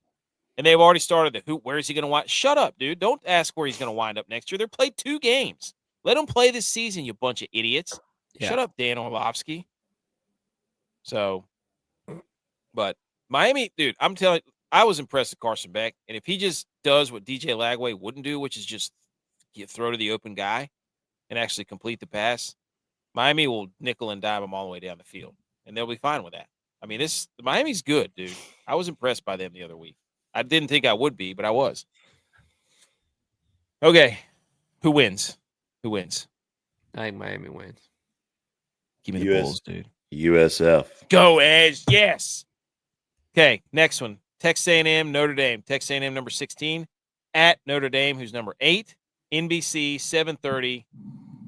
and they've already started the where is he going to wind? Shut up, dude! Don't ask where he's going to wind up next year. They're played 2 games. Let him play this season, you bunch of idiots. Yeah. Shut up, Dan Orlovsky. So, but Miami, dude, I'm telling you, I was impressed with Carson Beck, and if he just does what DJ Lagway wouldn't do, which is just throw to the open guy and actually complete the pass, Miami will nickel and dime him all the way down the field, and they'll be fine with that. I mean, Miami's good, dude. I was impressed by them the other week. I didn't think I would be, but I was. Okay, who wins? I think Miami wins. Give me the Bulls, dude. USF. Go Edge, yes. Okay, next one. Texas A&M, Notre Dame. Texas A&M number 16 at Notre Dame, who's number 8. NBC, 7:30.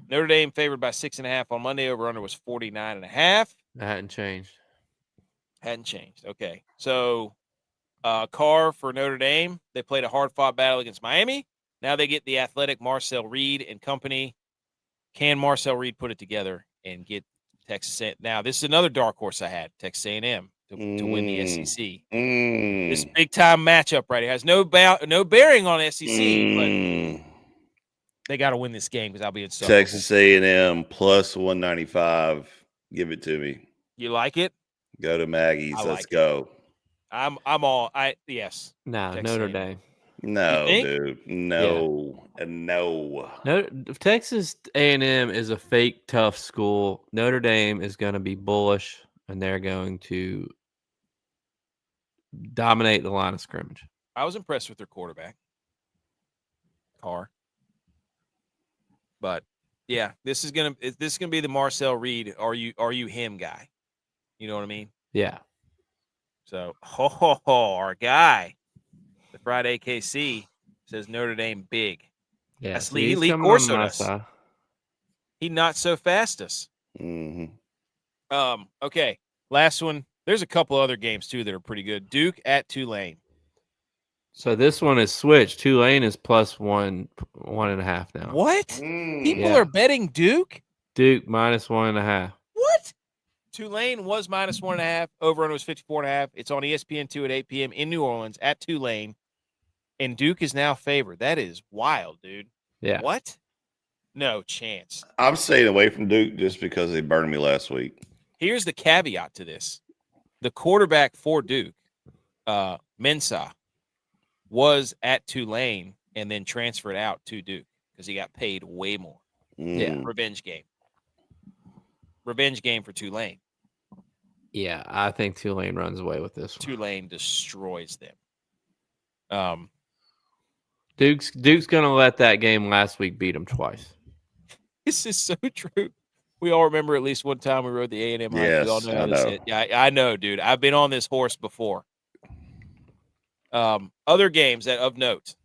Notre Dame favored by 6.5 on Monday. Over-under was 49.5. That hadn't changed. Okay. So, Carr for Notre Dame. They played a hard-fought battle against Miami. Now they get the athletic Marcel Reed and company. Can Marcel Reed put it together and get Texas A&M? Now, this is another dark horse I had, Texas A&M, to win the SEC. This big-time matchup right here has no bearing on SEC, but they got to win this game because I'll be in Texas A&M plus 195. Give it to me. You like it? Go to Maggie's. Let's go. I'm all yes. Nah, Notre Dame. No, dude. No. Yeah. No. Texas A&M is a fake tough school. Notre Dame is going to be bullish, and they're going to dominate the line of scrimmage. I was impressed with their quarterback, Carr. But yeah, this is gonna be the Marcel Reed. Are you him guy? You know what I mean? Yeah. So our guy, the Friday KC says Notre Dame big. Yeah, that's Lee Corso us. He not so fast us. Mm-hmm. Okay, last one. There's a couple other games too that are pretty good. Duke at Tulane. So this one is switched. Tulane is plus 1.5 now. What? People are betting Duke? Duke minus 1.5. What? Tulane was minus 1.5. Over under was 54.5. It's on ESPN2 at 8 p.m. in New Orleans at Tulane. And Duke is now favored. That is wild, dude. Yeah. What? No chance. I'm staying away from Duke just because they burned me last week. Here's the caveat to this. The quarterback for Duke, Mensah, was at Tulane and then transferred out to Duke because he got paid way more. Yeah, revenge game for Tulane. Yeah, I think Tulane runs away with this one. Tulane destroys them. Duke's going to let that game last week beat them twice. This is so true. We all remember at least one time we rode the A&M hike. Yes, we all know how this hit. Yeah, I know, dude. I've been on this horse before. Other games that of note.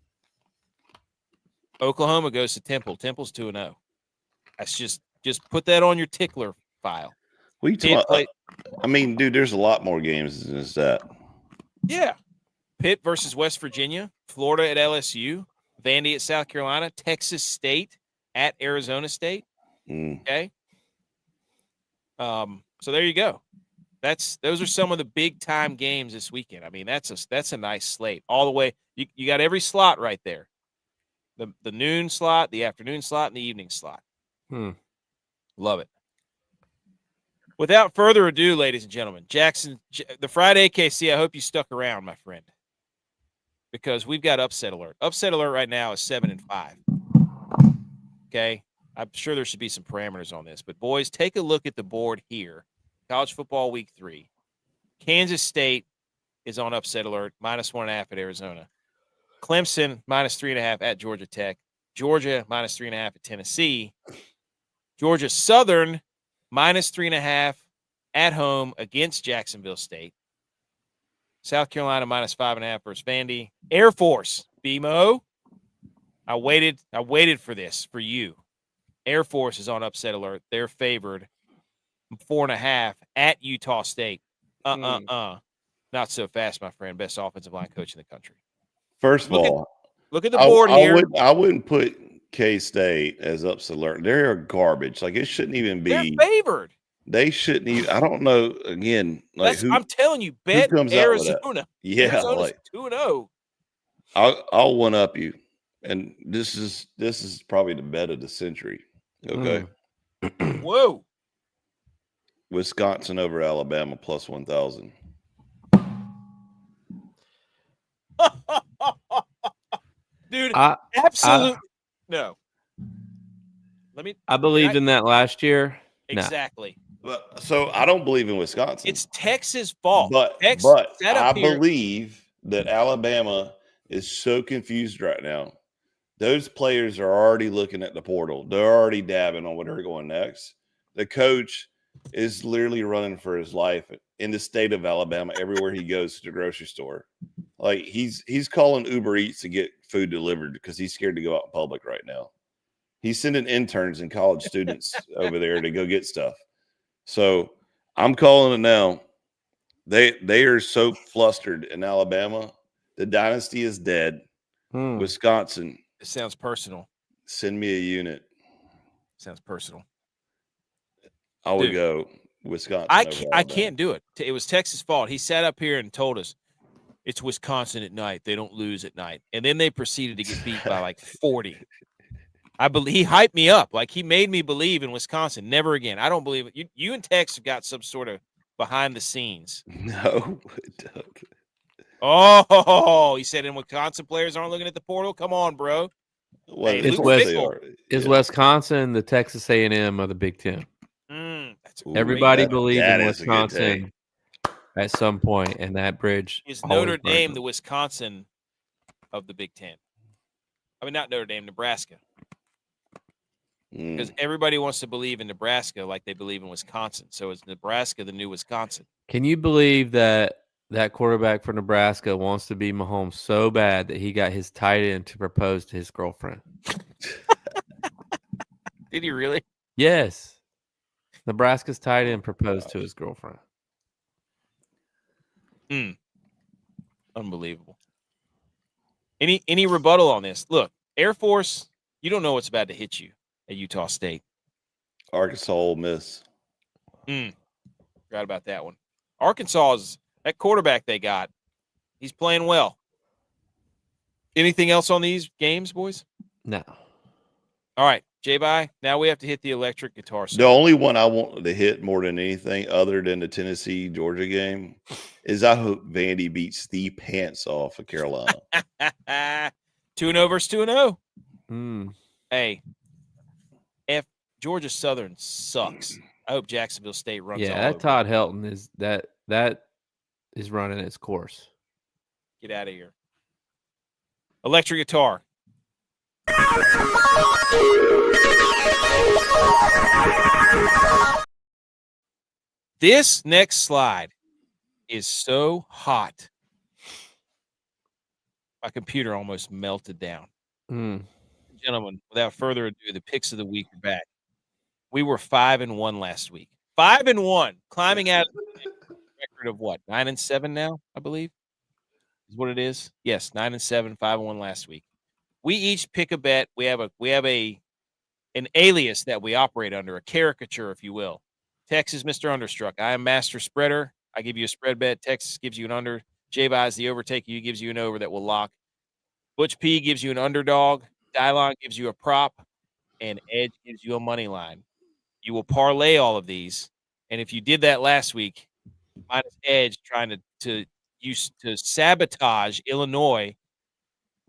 Oklahoma goes to Temple. Temple's 2-0. That's just put that on your tickler file. I mean, dude, there's a lot more games than that. Yeah. Pitt versus West Virginia. Florida at LSU. Vandy at South Carolina, Texas State at Arizona State. Okay. So there you go. Those are some of the big time games this weekend. I mean, that's a nice slate all the way. You got every slot right there. The noon slot, the afternoon slot, and the evening slot. Love it. Without further ado, ladies and gentlemen, Jackson, the Friday KC, I hope you stuck around, my friend, because we've got upset alert. Upset alert right now is 7-5. Okay. I'm sure there should be some parameters on this, but boys, take a look at the board here. College football week 3. Kansas State is on upset alert, -1.5 at Arizona. Clemson, -3.5 at Georgia Tech. Georgia, -3.5 at Tennessee. Georgia Southern, -3.5 at home against Jacksonville State. South Carolina, -5.5 versus Vandy. Air Force, BMO. I waited for this for you. Air Force is on upset alert. They're favored 4.5 at Utah State. Not so fast, my friend. Best offensive line coach in the country. First of all, look at the board here. I wouldn't put K-State as upset alert. They're garbage. Like, it shouldn't even be. They're favored. They shouldn't even. I don't know. Again, like I'm telling you, bet comes out with that? Arizona. Yeah, Arizona's like 2-0. I'll one up you, and this is probably the bet of the century. Okay. Whoa. Wisconsin over Alabama +1,000. Dude, absolutely no. I believed in that last year. Exactly. But so I don't believe in Wisconsin. It's Texas' fault. But I believe that Alabama is so confused right now. Those players are already looking at the portal. They're already dabbing on where they're going next. The coach is literally running for his life in the state of Alabama everywhere he goes to the grocery store. Like, he's calling Uber Eats to get food delivered because he's scared to go out in public right now. He's sending interns and college students over there to go get stuff. So I'm calling it now. They are so flustered in Alabama. The dynasty is dead. Wisconsin. It sounds personal. Send me a unit. Sounds personal. I would go Wisconsin. I can't do it. It was Texas' fault. He sat up here and told us it's Wisconsin at night. They don't lose at night. And then they proceeded to get beat by like 40. I believe he hyped me up. Like, he made me believe in Wisconsin. Never again. I don't believe it. You and Tex have got some sort of behind the scenes. No, it doesn't. Oh, he said, in Wisconsin players aren't looking at the portal. Come on, bro. Well, Hey, is Wisconsin the Texas A&M of the Big Ten? Everybody believed in Wisconsin at some point, and that bridge is Notre Dame the Wisconsin of the Big Ten. I mean, not Notre Dame, Nebraska. Because everybody wants to believe in Nebraska like they believe in Wisconsin. So is Nebraska the new Wisconsin? Can you believe that quarterback for Nebraska wants to be Mahomes so bad that he got his tight end to propose to his girlfriend? Did he really? Yes. Nebraska's tight end proposed to his girlfriend. Unbelievable. Any rebuttal on this? Look, Air Force, you don't know what's about to hit you at Utah State. Arkansas, Ole Miss. Forgot about that one. Arkansas is that quarterback they got. He's playing well. Anything else on these games, boys? No. All right, J-Bye, now we have to hit the electric guitar song. The only one I want to hit more than anything other than the Tennessee-Georgia game is I hope Vandy beats the pants off of Carolina. 2-0 versus 2-0. Hey, Georgia Southern sucks. I hope Jacksonville State runs all that over. Todd Helton is that is running its course. Get out of here. Electric guitar. This next slide is so hot. My computer almost melted down. Gentlemen, without further ado, the picks of the week are back. We were 5-1 last week. 5-1, climbing out of the record of what? 9-7 now, I believe, is what it is. Yes, 9-7, 5-1 last week. we each pick a bet. We have an alias that we operate under, a caricature, if you will. Tex is Mr. Understruck. I am Master Spreader. I give you a spread bet. Tex gives you an under. J-Buys the overtake. You gives you an over that will lock. Butch P gives you an underdog. Dylon gives you a prop. And Edge gives you a money line. You will parlay all of these. And if you did that last week, minus Edge trying to sabotage Illinois,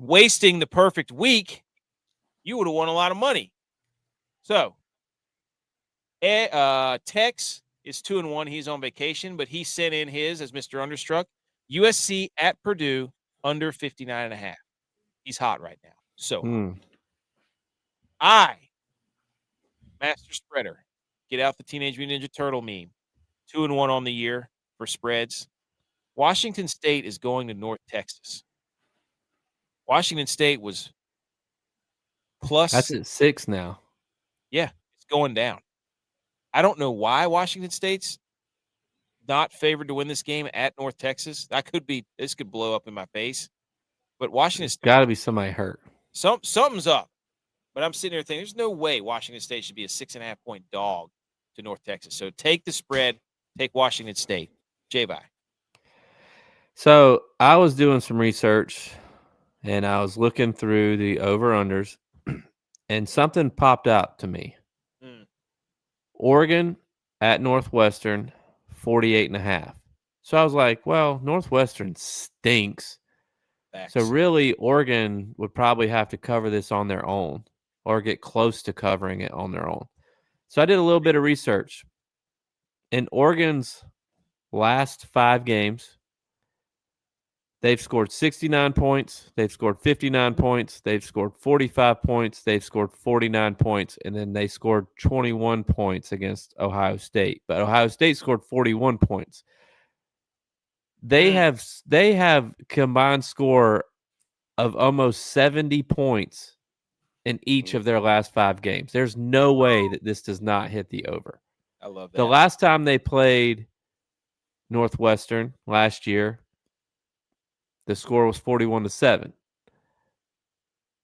wasting the perfect week, you would have won a lot of money. So, Tex is 2-1. He's on vacation, but he sent in his as Mr. Understruck. USC at Purdue under 59.5. He's hot right now. So, I, Master Spreader, get out the Teenage Mutant Ninja Turtle meme. 2-1 on the year for spreads. Washington State is going to North Texas. Washington State was plus. That's at 6 now. Yeah, it's going down. I don't know why Washington State's not favored to win this game at North Texas. This could blow up in my face. But Washington State, got to be somebody hurt. Something's up. But I'm sitting here thinking, there's no way Washington State should be a 6.5-point dog to North Texas. So take the spread, take Washington State. J-Bye. So I was doing some research, and I was looking through the over-unders, and something popped out to me. Oregon at Northwestern, 48.5. So I was like, well, Northwestern stinks. Facts. So really, Oregon would probably have to cover this on their own or get close to covering it on their own. So I did a little bit of research. In Oregon's last 5 games, they've scored 69 points, they've scored 59 points, they've scored 45 points, they've scored 49 points, and then they scored 21 points against Ohio State. But Ohio State scored 41 points. They have combined score of almost 70 points in each of their last 5 games. There's no way that this does not hit the over. I love that. The last time they played Northwestern last year, the score was 41-7,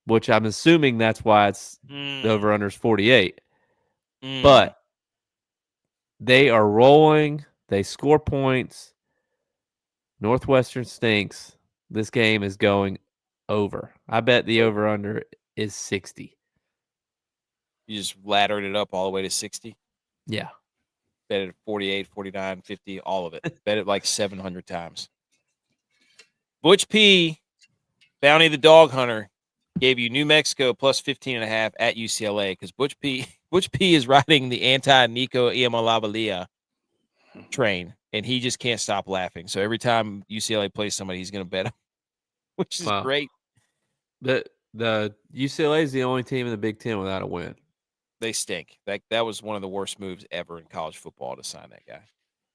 which I'm assuming that's why it's the over-under is 48. But they are rolling. They score points. Northwestern stinks. This game is going over. I bet the over-under is 60. You just laddered it up all the way to 60? Yeah. Bet it at 48, 49, 50, all of it. Bet it like 700 times. Butch P, Bounty the Dog Hunter, gave you New Mexico plus 15.5 at UCLA because Butch P is riding the anti-Nico Iamaleava train, and he just can't stop laughing. So every time UCLA plays somebody, he's going to bet him, which is great. The UCLA is the only team in the Big Ten without a win. They stink. That was one of the worst moves ever in college football to sign that guy.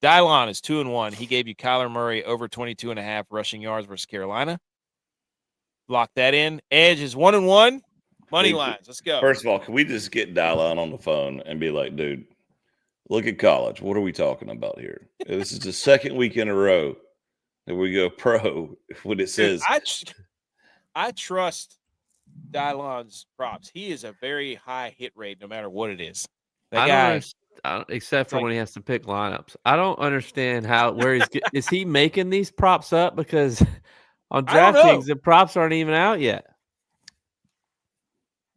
Dylon is 2-1. He gave you Kyler Murray over 22.5 rushing yards versus Carolina. Lock that in. Edge is 1-1. Money lines. Let's go. First of all, can we just get Dylon on the phone and be like, dude, look at college. What are we talking about here? This is the second week in a row that we go pro when it says. I trust Dylon's props. He is a very high hit rate no matter what it is. That guy. Except for when he has to pick lineups. I don't understand where he's is he making these props up because on DraftKings the props aren't even out yet.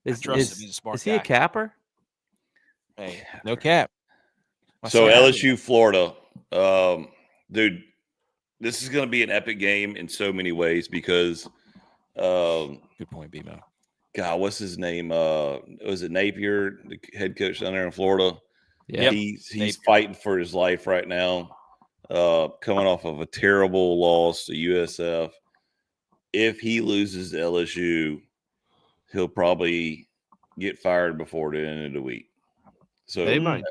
Is he's a smart guy. He a capper? Hey, no cap. So LSU, Florida, dude, this is going to be an epic game in so many ways because good point, B-Mo. God, what's his name? Was it Napier, the head coach down there in Florida? Yeah, he's fighting for his life right now, coming off of a terrible loss to USF. If he loses to LSU, he'll probably get fired before the end of the week. So they might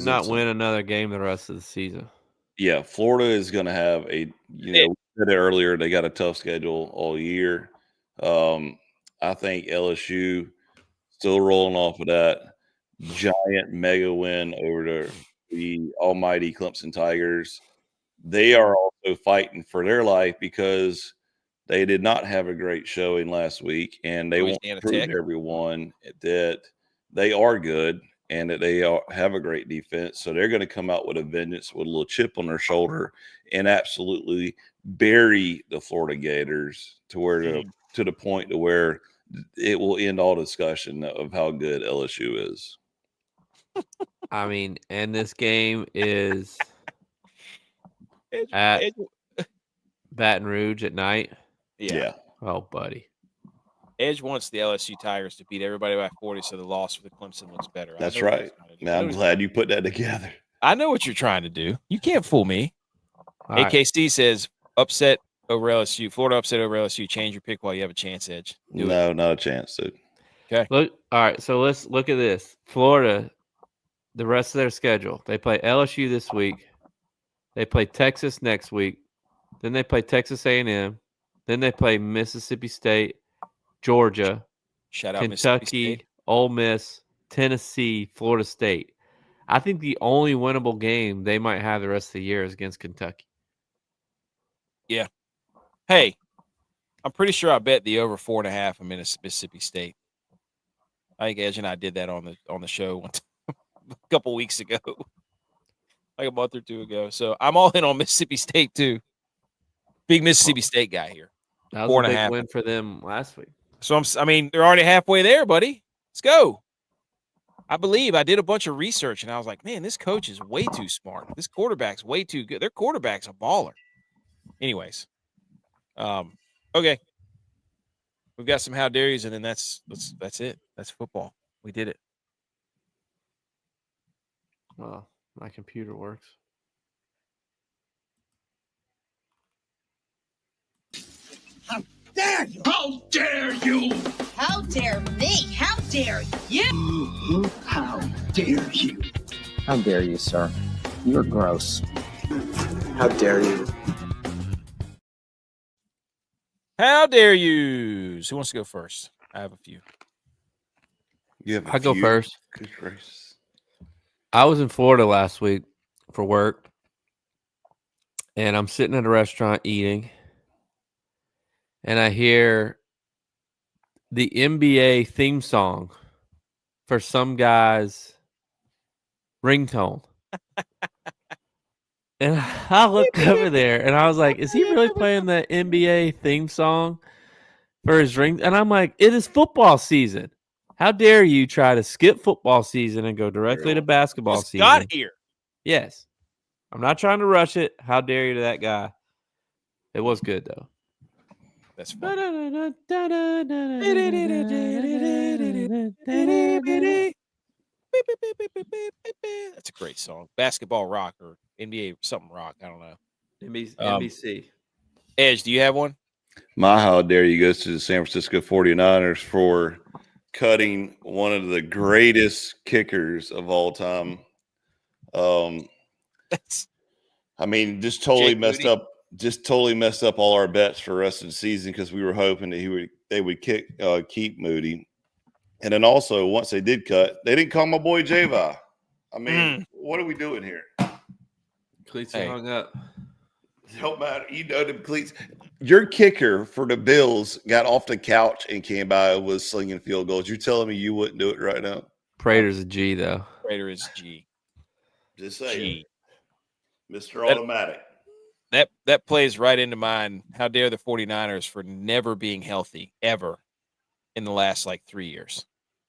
not win another game the rest of the season. Yeah, Florida is going to have we said it earlier, they got a tough schedule all year. I think LSU still rolling off of that giant mega win over the almighty Clemson Tigers. They are also fighting for their life because They did not have a great showing last week, and they want to Louisiana prove Tech. to everyone that they are good and that they have a great defense. So they're going to come out with a vengeance, with a little chip on their shoulder, and absolutely bury the Florida Gators to the point to where it will end all discussion of how good LSU is. I mean, and this game is at Baton Rouge at night. Yeah. Oh, buddy. Edge wants the LSU Tigers to beat everybody by 40, so the loss for the Clemson looks better. That's right. Now, I'm glad you put that together. I know what you're trying to do. You can't fool me. All AKC says upset over LSU. Florida upset over LSU. Change your pick while you have a chance, Edge. No, not a chance, dude. Okay. Look, all right, so let's look at this. Florida, the rest of their schedule. They play LSU this week. They play Texas next week. Then they play Texas A&M. Then they play Mississippi State, Georgia, Shout out Mississippi Kentucky, State. Ole Miss, Tennessee, Florida State. I think the only winnable game they might have the rest of the year is against Kentucky. Yeah. Hey, I'm pretty sure I bet the over 4.5 in Mississippi State. I think Edge and I did that on the show a couple weeks ago, like a month or two ago. So I'm all in on Mississippi State too. Big Mississippi State guy here. That was a big win for them last week. So I mean, they're already halfway there, buddy. Let's go. I did a bunch of research and I was like, man, this coach is way too smart. This quarterback's way too good. Their quarterback's a baller. Anyways, okay. We've got some how dare yous, and then that's it. That's football. We did it. Well, my computer works. How dare you? How dare you? How dare me? How dare you? How dare you? How dare you, sir? You're gross. How dare you? How dare yous? Who wants to go first? I have a few. I'll go first. Good gracious. I was in Florida last week for work, and I'm sitting at a restaurant eating, and I hear the NBA theme song for some guy's ringtone. And I looked over there, and I was like, is he really playing the NBA theme song for his ring? And I'm like, it is football season. How dare you try to skip football season and go directly to basketball season? Got here. Yes. I'm not trying to rush it. How dare you to that guy? It was good, though. That's funny. That's a great song. Basketball rock or NBA something rock. I don't know. NBC. Edge, do you have one? My how dare you goes to the San Francisco 49ers for cutting one of the greatest kickers of all time. I mean, just totally messed up all our bets for the rest of the season because we were hoping that they would keep Moody. And then also, once they did cut, they didn't call my boy Javi. I mean, what are we doing here? Cleats are hung up. Don't matter. You know them cleats. Your kicker for the Bills got off the couch and came by and was slinging field goals. You're telling me you wouldn't do it right now? Prater's a G, though. Prater is G. Just saying. G. Mr. Automatic. That plays right into mine. How dare the 49ers for never being healthy ever in the last 3 years.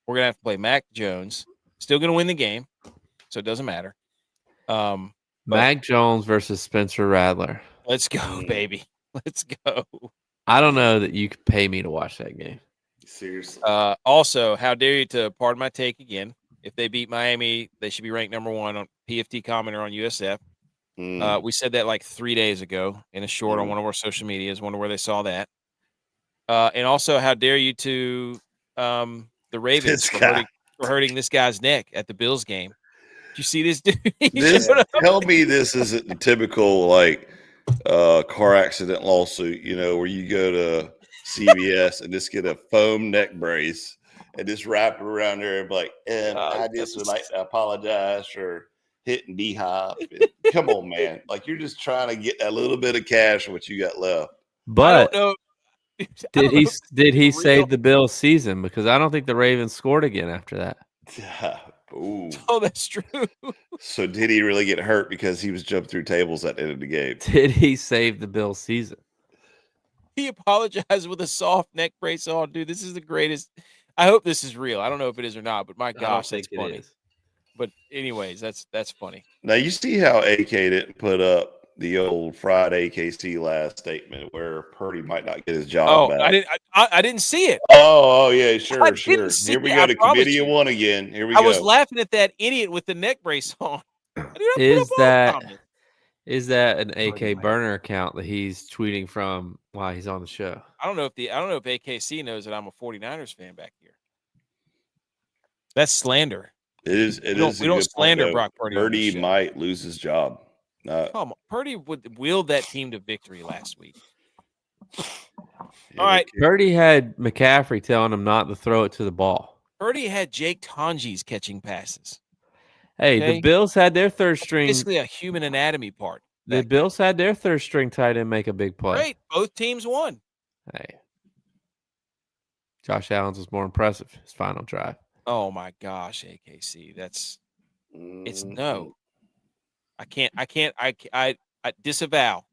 We're going to have to play Mac Jones. Still going to win the game, so it doesn't matter. Mac Jones versus Spencer Rattler. Let's go, baby. Let's go. I don't know that you could pay me to watch that game. Seriously. Also, how dare you to pardon my take again. If they beat Miami, they should be ranked number 1 on PFT commenter on USF. We said that 3 days ago in a short on one of our social medias. Wonder where they saw that. And also, how dare you to the Ravens for hurting this guy's neck at the Bills game. Did you see this dude? Tell me this isn't the typical car accident lawsuit, where you go to CVS and just get a foam neck brace and just wrap it around there and be like, I just would like to apologize for hitting D-Hop. Come on, man. You're just trying to get a little bit of cash of what you got left. But Did he save the Bills' season? Because I don't think the Ravens scored again after that. Ooh. Oh, that's true. So did he really get hurt because he was jumping through tables at the end of the game? Did he save the Bills' season? He apologized with a soft neck brace on, dude. This is the greatest. I hope this is real. I don't know if it is or not, but my gosh, that's funny. But anyways, that's funny. Now you see how AK didn't put up the old Friday KC last statement where Purdy might not get his job back. I didn't see it. Oh yeah, sure. Here we it, go to committee of one again. Here we go. I was laughing at that idiot with the neck brace on. Is that an AK burner account that he's tweeting from while he's on the show? I don't know if AKC knows that I'm a 49ers fan back here. That's slander. It is. We don't slander Brock Purdy. Purdy might lose his job. Come on, Purdy willed that team to victory last week. All right, Purdy had McCaffrey telling him not to throw it to the ball. Purdy had Jake Tonjes catching passes. Hey, the Bills had their third string. Basically, a human anatomy part. The Bills had their third string tight end make a big play. Great, both teams won. Hey, Josh Allen's was more impressive. His final drive. Oh my gosh, AKC, it's no. I can't. I disavow.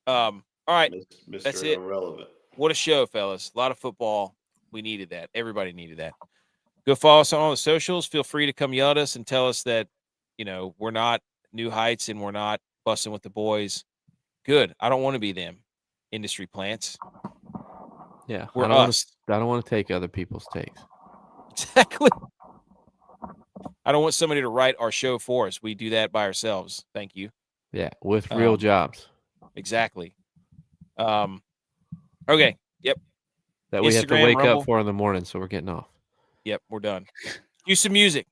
All right, Mr. That's it. Irrelevant. What a show, fellas. A lot of football. We needed that. Everybody needed that. Go follow us on all the socials. Feel free to come yell at us and tell us that, we're not New Heights and we're not busting with the boys. Good. I don't want to be them. Industry plants. Yeah. We're I us. don't want to take other people's takes. Exactly. I don't want somebody to write our show for us. We do that by ourselves. Thank you. Yeah, with real jobs. Exactly. Okay. Yep. That we have to wake Rumble. up for in the morning, so we're getting off. Yep, we're done. Cue some music.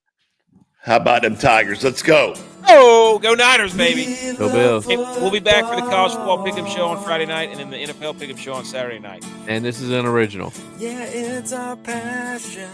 How about them Tigers? Let's go. Oh, go Niners, baby. Go Bills. Hey, we'll be back for the college football pick'em show on Friday night and then the NFL pick'em show on Saturday night. And this is an original. Yeah, it's our passion.